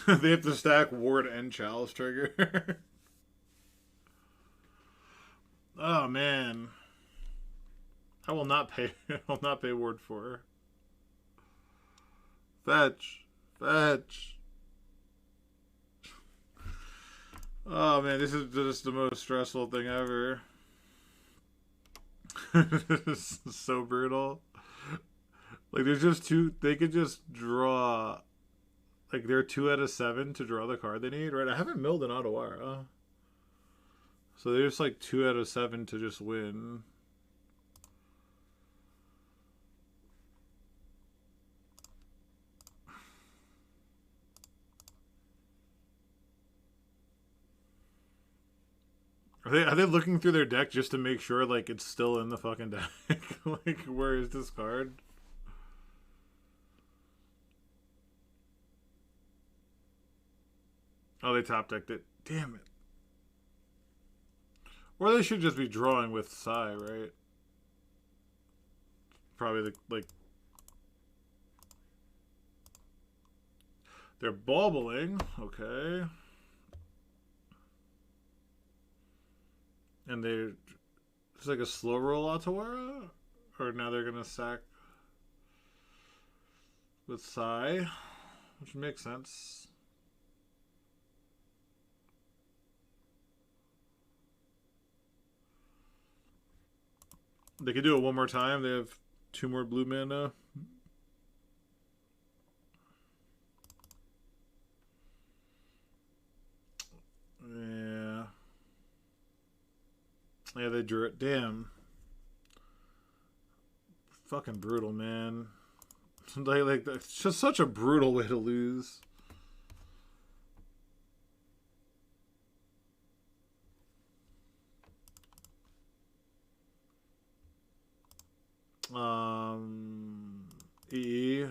They have to stack ward and chalice trigger. Oh man, I will not pay. I will not pay ward for. Fetch. Oh man, this is just the most stressful thing ever. This is so brutal. Like there's just 2. They could just draw. Like, they're 2 out of 7 to draw the card they need, right? I haven't milled an Otawara. So they're just, like, 2 out of 7 to just win. Are they looking through their deck just to make sure, like, it's still in the fucking deck? Like, where is this card? Oh, they top decked it. Damn it. Or they should just be drawing with Psy, right? Probably like they're bobbling, okay. And it's like a slow roll Otawara? Or now they're gonna sack with Psy, which makes sense. They could do it one more time. They have 2 more blue mana. Yeah, they drew it. Damn. Fucking brutal, man. Like it's just such a brutal way to lose.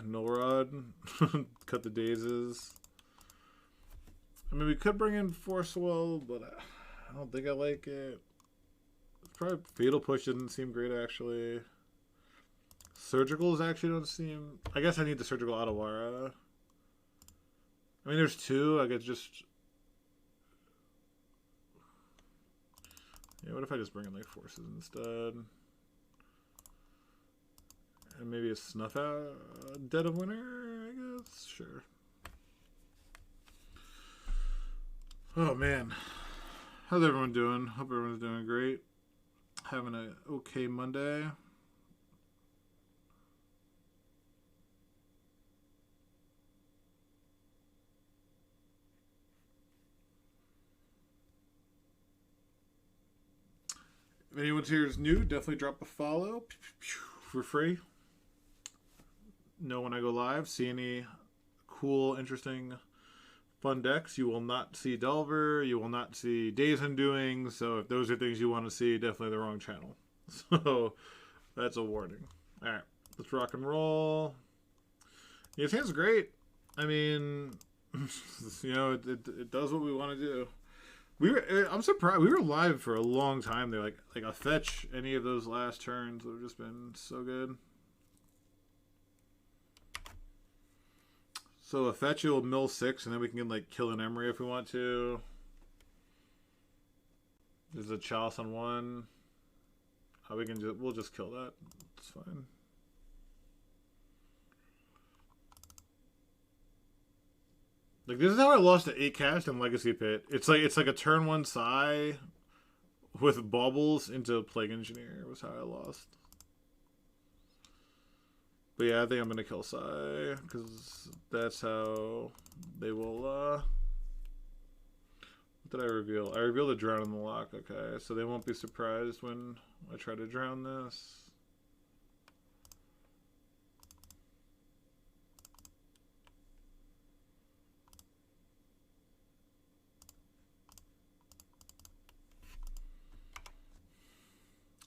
Null cut the dazes. I mean, we could bring in Forcewell, but I don't think I like it. Probably Fatal Push didn't seem great, actually. Surgicals actually don't seem... I guess I need the Surgical Otawara. I mean, there's 2. I could just... Yeah, what if I just bring in, like, Forces instead? And maybe a Snuff Out Dead of Winter, I guess? Sure. Oh, man. How's everyone doing? Hope everyone's doing great. Having an okay Monday. If anyone's here is new, definitely drop a follow for free. Know when I go live. See any cool, interesting, fun decks. You will not see Delver. You will not see Days Undoing. So if those are things you want to see, definitely the wrong channel. So that's a warning. All right, let's rock and roll. Yeah, it sounds great. I mean, you know, it does what we want to do. I'm surprised. We were live for a long time there. Like a fetch any of those last turns would have just been so good. So a fetch will mill 6, and then we can like kill an Emery if we want to. There's a Chalice on 1. We can we'll just kill that. It's fine. Like this is how I lost to 8 cast in Legacy Pit. It's like a turn 1 Psy with bubbles into Plague Engineer was how I lost. But yeah, I think I'm gonna kill Psy because that's how they will. What did I reveal? I revealed a drown in the lock. Okay, so they won't be surprised when I try to drown this.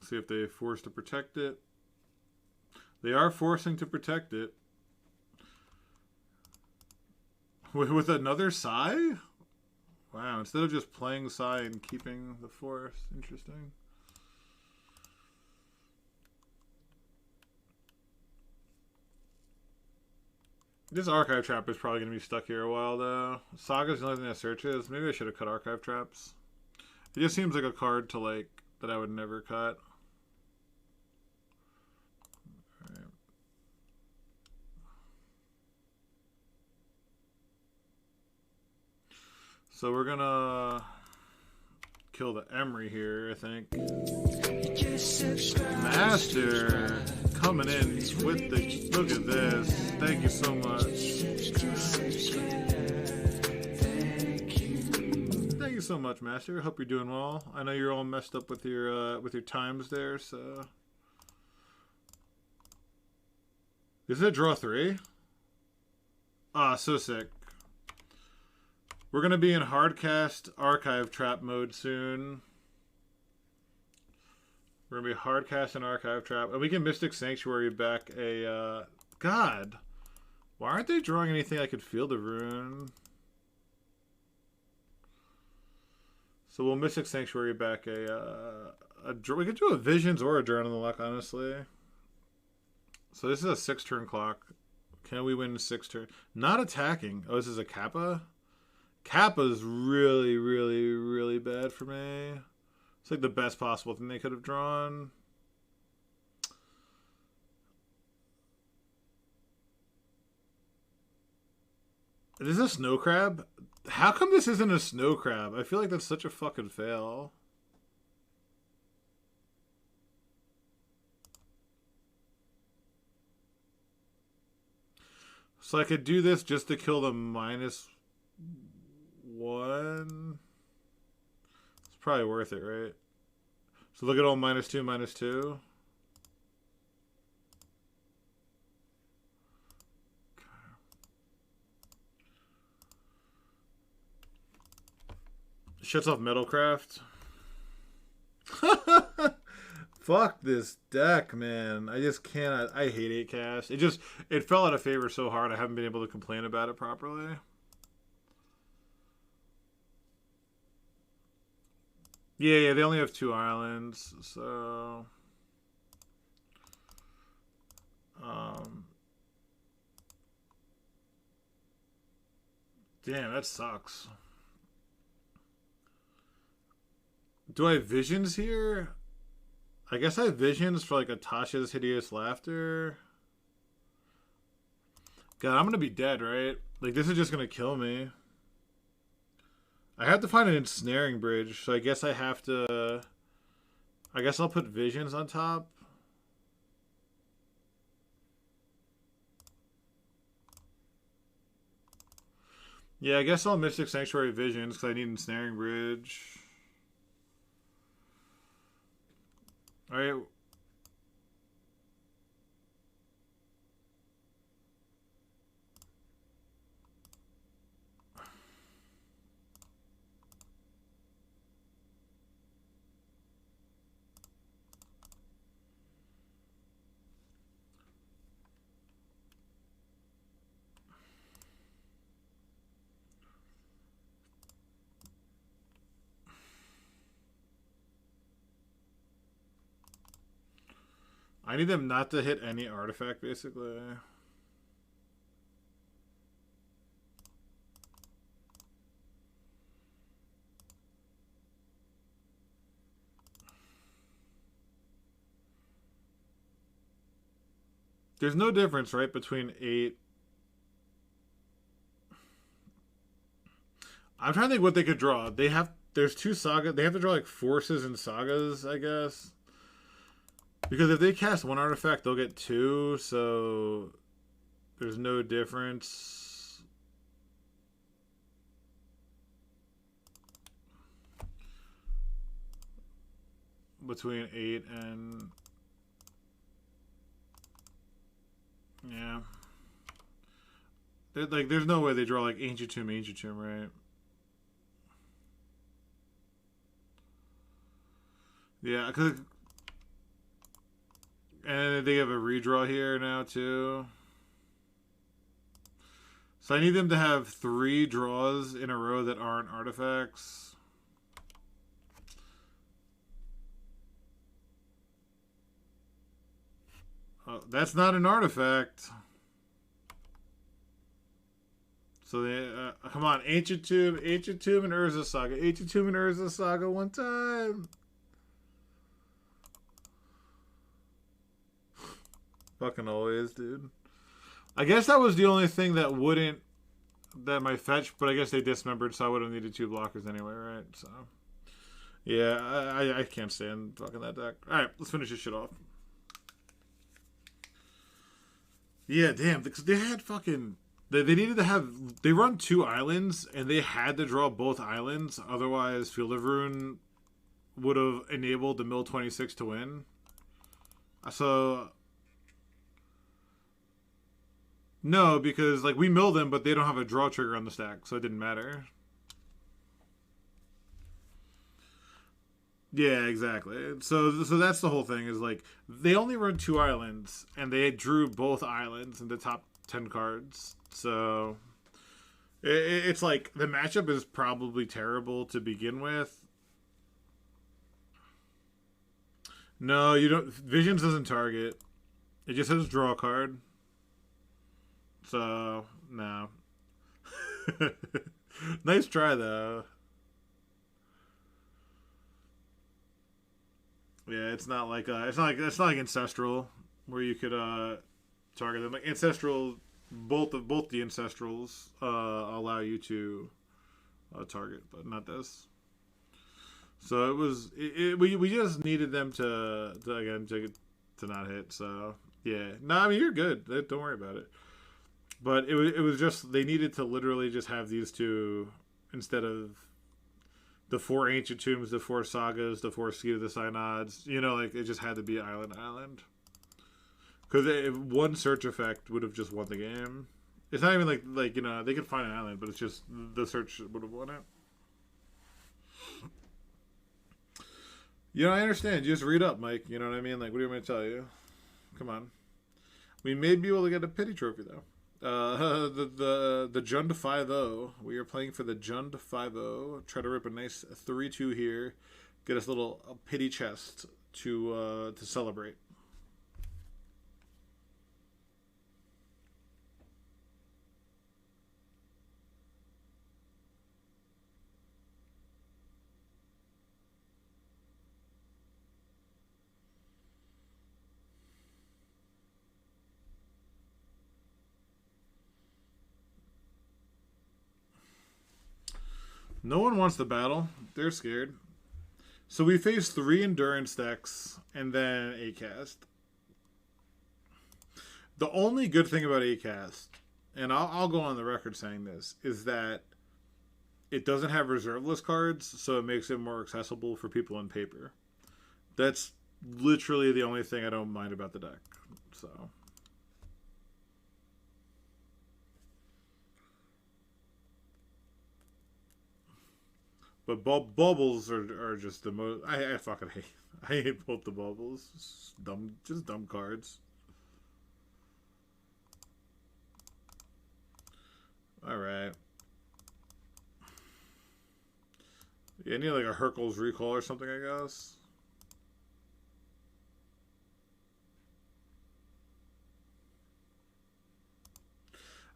See if they force to protect it. They are forcing to protect it. With another Psy? Wow, instead of just playing Psy and keeping the force. Interesting. This Archive Trap is probably going to be stuck here a while, though. Saga's the only thing that searches. Maybe I should have cut Archive Traps. It just seems like a card to, like, that I would never cut. So we're gonna kill the Emery here, I think. Master coming in with the look at this. Thank you so much. Thank you so much, Master. Hope you're doing well. I know you're all messed up with your times there, so this is a draw 3. Ah, so sick. We're going to be in hardcast Archive Trap mode soon. We're going to be hardcast and Archive Trap. And we can Mystic Sanctuary back a... God! Why aren't they drawing anything I could Field of Ruin? So we'll Mystic Sanctuary back a we could do a Visions or a Drown in the Luck, honestly. So this is a 6-turn clock. Can we win 6 turns? Not attacking. Oh, this is a Kappa? Kappa's really, really, really bad for me. It's like the best possible thing they could have drawn. Is this a Snow Crab? How come this isn't a Snow Crab? I feel like that's such a fucking fail. So I could do this just to kill the -1. It's probably worth it, right? So look at all -2, -2. Shuts off Metalcraft. Fuck this deck, man. I just can't. I hate 8 cast. It fell out of favor so hard I haven't been able to complain about it properly. Yeah, they only have 2 islands, so damn, that sucks. Do I have Visions here? I guess I have Visions for like Atasha's Hideous Laughter. God, I'm gonna be dead, right? Like, this is just gonna kill me. I have to find an Ensnaring Bridge, so I guess I have to... I guess I'll put Visions on top. Yeah, I guess I'll Mystic Sanctuary Visions, because I need Ensnaring Bridge. Alright. I need them not to hit any artifact, basically. There's no difference, right, between 8. I'm trying to think what they could draw. There's 2 saga. They have to draw like forces and sagas, I guess. Because if they cast 1 artifact, they'll get 2. So there's no difference. Between 8 and... Yeah. There's no way they draw like Ancient Tomb, right? Yeah, cause, and they have a redraw here now too. So I need them to have 3 draws in a row that aren't artifacts. Oh, that's not an artifact. So they come on, Ancient Tomb, and Urza Saga, Ancient Tomb and Urza Saga one time. Fucking always, dude. I guess that was the only thing that wouldn't... That might fetch, but I guess they dismembered, so I would have needed 2 blockers anyway, right? So... Yeah, I can't stand fucking that deck. Alright, let's finish this shit off. Yeah, damn, because they had fucking... They needed to have... They run 2 islands, and they had to draw both islands, otherwise Field of Ruin would have enabled the mill 26 to win. So... No, because like we mill them, but they don't have a draw trigger on the stack, so it didn't matter. Yeah, exactly. So that's the whole thing. Is like they only run 2 islands, and they drew both islands in the top 10 cards. So it's like the matchup is probably terrible to begin with. No, you don't. Visions doesn't target. It just says draw a card. So, no. Nice try, though. Yeah, it's not like Ancestral where you could target them. Like Ancestral, both the Ancestrals allow you to target, but not this. So we just needed them to not hit. So yeah, no, I mean you're good. Don't worry about it. But it was just they needed to literally just have these 2 instead of the 4 Ancient Tombs, the 4 Sagas, the 4 Seed of the Synods. You know, like it just had to be island. Because 1 search effect would have just won the game. It's not even like you know they could find an island, but it's just the search would have won it. You know, I understand. You just read up, Mike. You know what I mean? Like, what do you want me to tell you? Come on. We may be able to get a pity trophy though. The Jund 5-0. We are playing for the Jund 5-0. Try to rip a nice 3-2 here. Get us a little pity chest to celebrate. No one wants the battle. They're scared. So we face 3 endurance decks and then a cast. The only good thing about a cast, and I'll go on the record saying this, is that it doesn't have reserve list cards, so it makes it more accessible for people on paper. That's literally the only thing I don't mind about the deck. So. But bubbles are just the most. I fucking hate. I hate both the bubbles. Just dumb cards. All right. Yeah, I need like a Hercules recall or something, I guess.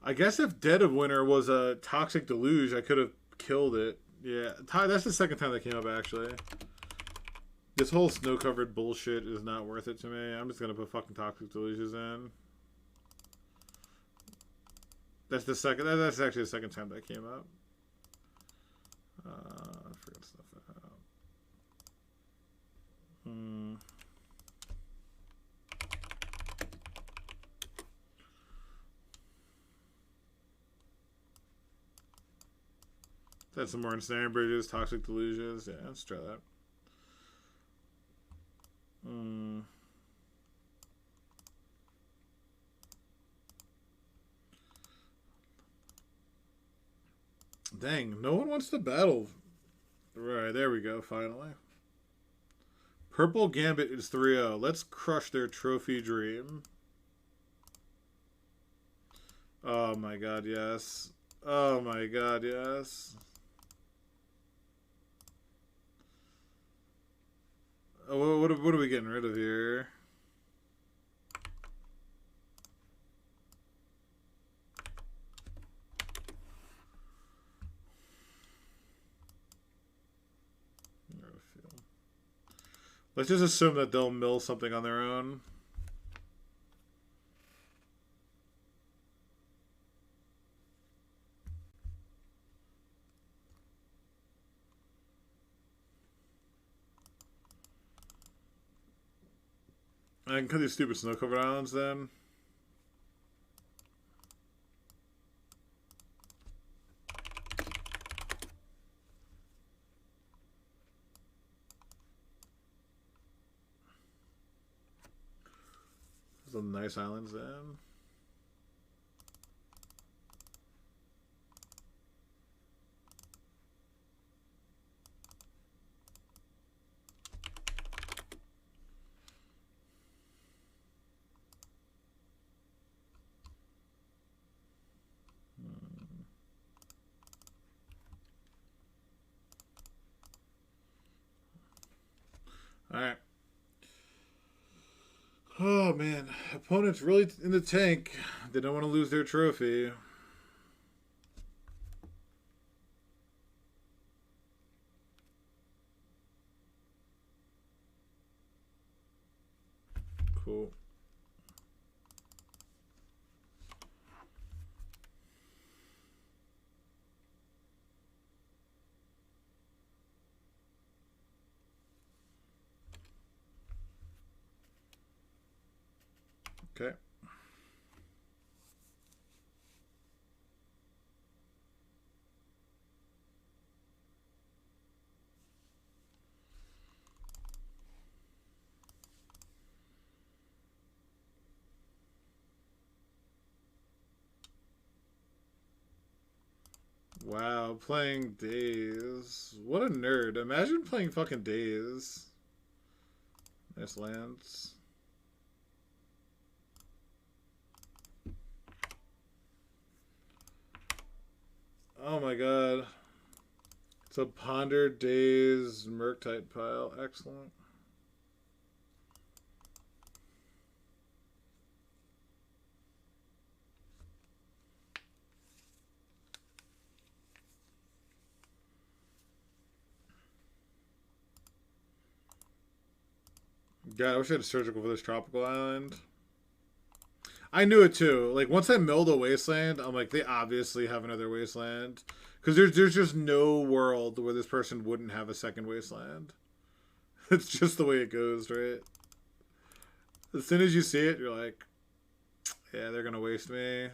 I guess if Dead of Winter was a Toxic Deluge, I could have killed it. Yeah, that's the second time that came up, actually. This whole snow-covered bullshit is not worth it to me. I'm just gonna put fucking Toxic Deluges in. That's the second. That's actually the second time that came up. I forgot stuff out. That's some more ensnaring bridges, toxic delusions. Yeah, let's try that. Dang, no one wants to battle. Right, there we go, finally. Purple Gambit is 3-0. Let's crush their trophy dream. Oh my god, yes. Oh my god, yes. Oh, what are we getting rid of here? Let's just assume that they'll mill something on their own. I can cut these stupid snow-covered islands then. Some nice islands then. Alright. Oh man, opponent's really in the tank. They don't want to lose their trophy. Cool. Okay. Wow, playing Days. What a nerd. Imagine playing fucking Days. Nice lands. Oh my god. It's a Ponder Days Murktide pile. Excellent. God, I wish I had a surgical for this tropical island. I knew it too. Like, once I milled a wasteland, I'm like, they obviously have another wasteland. Because there's just no world where this person wouldn't have a second wasteland. It's just the way it goes, right? As soon as you see it, you're like, yeah, they're going to waste me.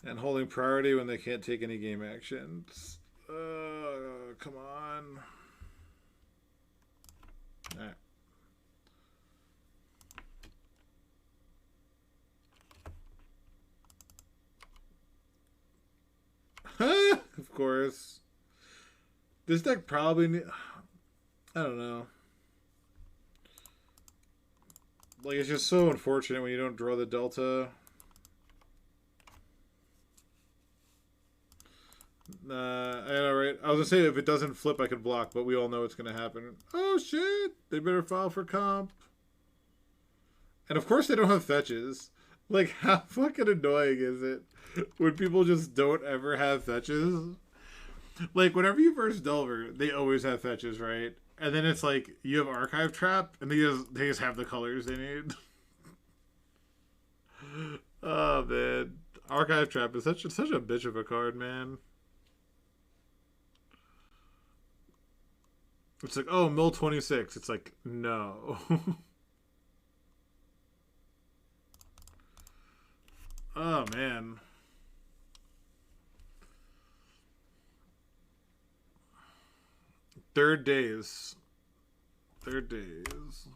And holding priority when they can't take any game actions. Come on. Alright. Of course. This deck probably... I don't know. Like, it's just so unfortunate when you don't draw the Delta. I know, right? I was gonna say if it doesn't flip, I could block, but we all know it's gonna happen. Oh shit! They better file for comp. And of course, they don't have fetches. Like, how fucking annoying is it when people just don't ever have fetches? Like, whenever you first Delver, they always have fetches, right? and then it's like you have Archive Trap, and they just have the colors they need. Oh man, Archive Trap is such a bitch of a card, man. It's like, oh, mill 26. It's like, no. Oh man. Third days. Third days.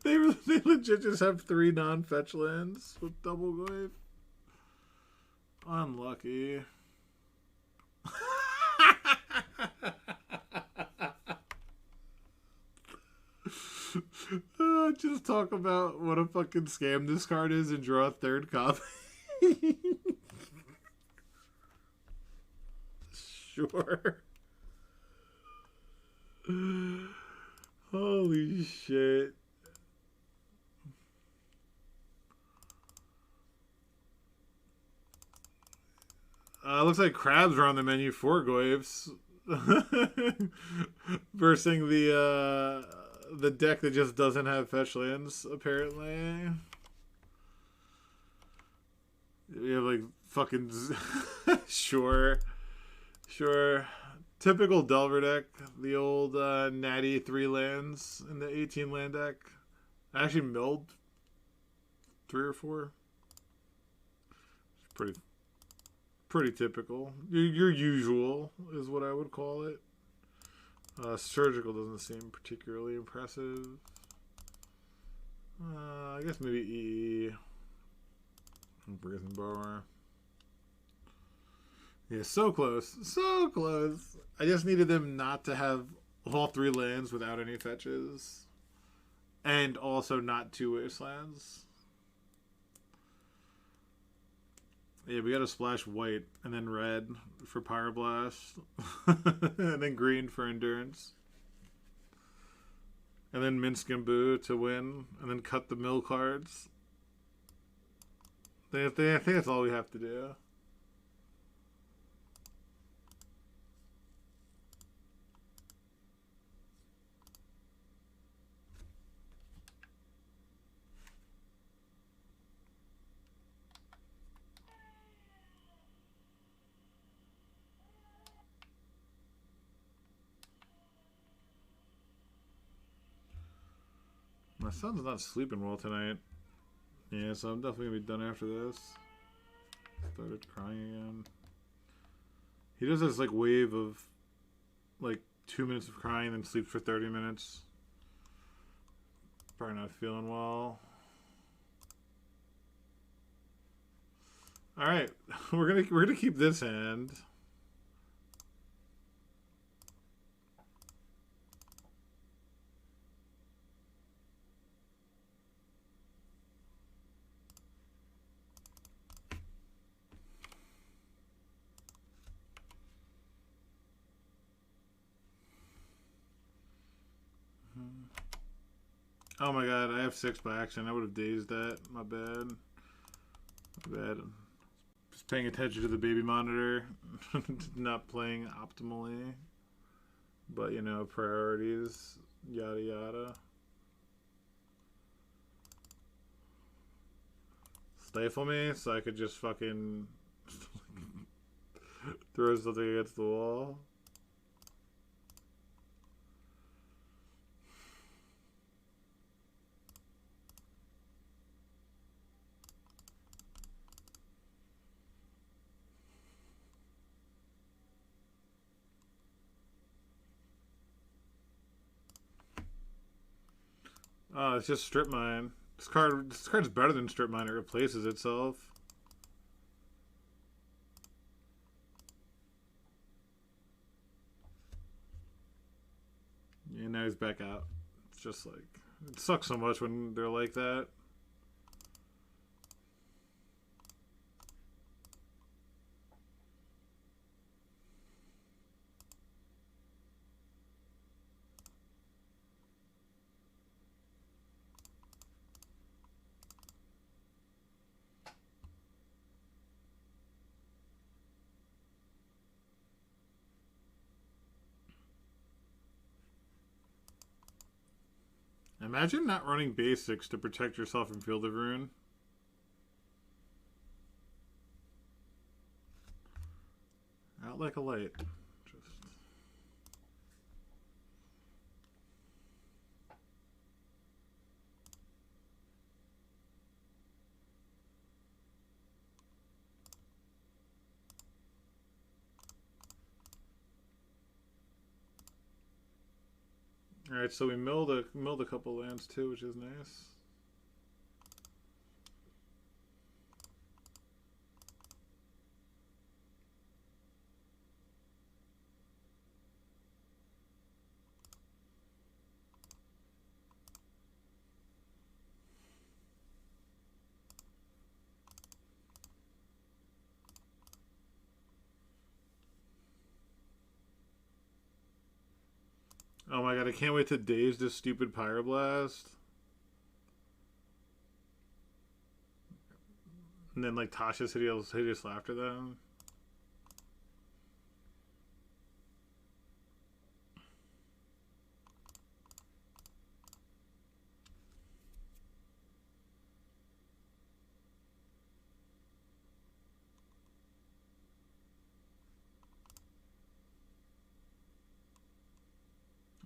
They legit just have 3 non-fetch lands with double glaive. Unlucky. Just talk about what a fucking scam this card is and draw a third copy. Sure. Holy shit. Looks like crabs are on the menu for Goyves. Versing the deck that just doesn't have fetch lands, apparently. We have like fucking sure. Typical Delver deck, the old natty 3 lands in the 18 land deck. I actually milled 3 or 4. It's pretty typical. Your usual is what I would call it. Surgical doesn't seem particularly impressive. I guess maybe E. Brazen Borrower. Yeah, so close. So close. I just needed them not to have all 3 lands without any fetches. And also not 2 wastelands. Yeah, we gotta splash white and then red for Pyroblast. And then green for Endurance. And then Minsk and Boo to win. And then cut the mill cards. I think that's all we have to do. My son's not sleeping well tonight. Yeah, so I'm definitely gonna be done after this. Started crying again. He does this like wave of like 2 minutes of crying, then sleeps for 30 minutes. Probably not feeling well. All right, we're gonna keep this hand. Oh my god, I have 6 by accident. I would have dazed that. My bad. My bad. Just paying attention to the baby monitor. Not playing optimally. But, you know, priorities. Yada yada. Stifle me so I could just fucking throw something against the wall. Oh, it's just Strip Mine. This card's better than Strip Mine. It replaces itself. Yeah, now he's back out. It's just like, it sucks so much when they're like that. Imagine not running basics to protect yourself from Field of Ruin. Out like a light. Just... Alright, so we milled a couple lands too, which is nice. Oh my god, I can't wait to daze this stupid Pyroblast. And then like Tasha's hideous laughter them.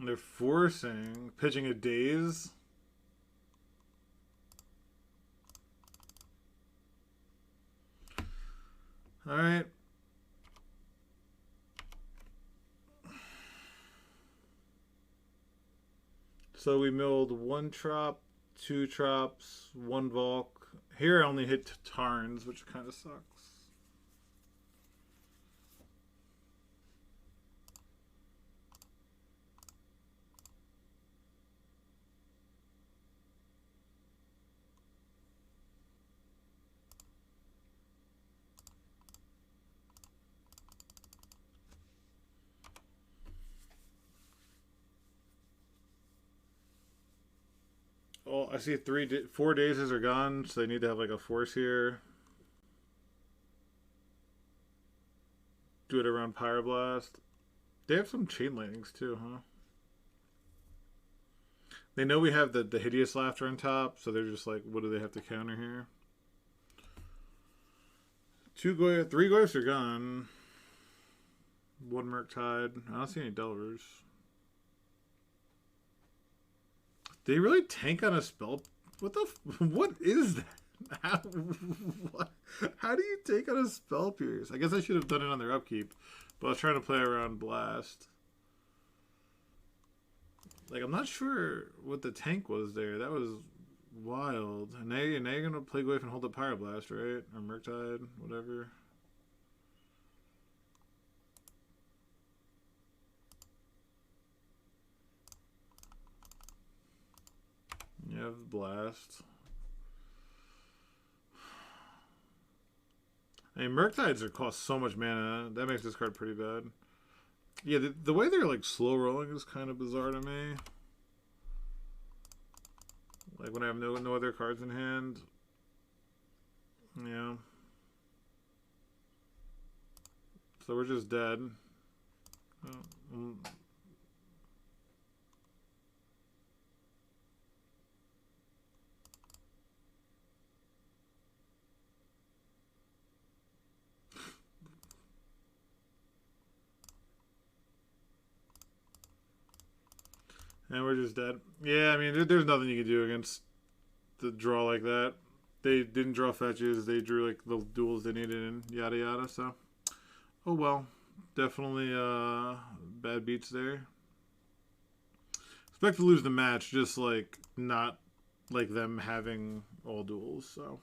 They're forcing pitching a daze. All right. So we milled 1 trop, 2 trops, 1 Volk. Here I only hit Tarns, which kind of sucks. Oh, I see 4 dazes are gone, so they need to have like a force here. Do it around Pyroblast. They have some chain lightnings too, huh? They know we have the hideous laughter on top, so they're just like, what do they have to counter here? 3 Goyfs are gone. 1 Murktide. I don't see any Delvers. They really tank on a spell? What the? What is that? How do you take on a spell pierce? I guess I should have done it on their upkeep, but I was trying to play around Blast. Like, I'm not sure what the tank was there. That was wild. And now you're gonna play Goyf and hold up Pyroblast, right? Or Murktide, whatever. You have Blast. I mean, Murktides are cost so much mana. That makes this card pretty bad. Yeah, the way they're like slow rolling is kind of bizarre to me. Like when I have no other cards in hand. Yeah. So we're just dead. And we're just dead. Yeah, I mean, there's nothing you can do against the draw like that. They didn't draw fetches. They drew like the duels they needed and yada yada. So, oh well. Definitely bad beats there. Expect to lose the match, just like not like them having all duels. So.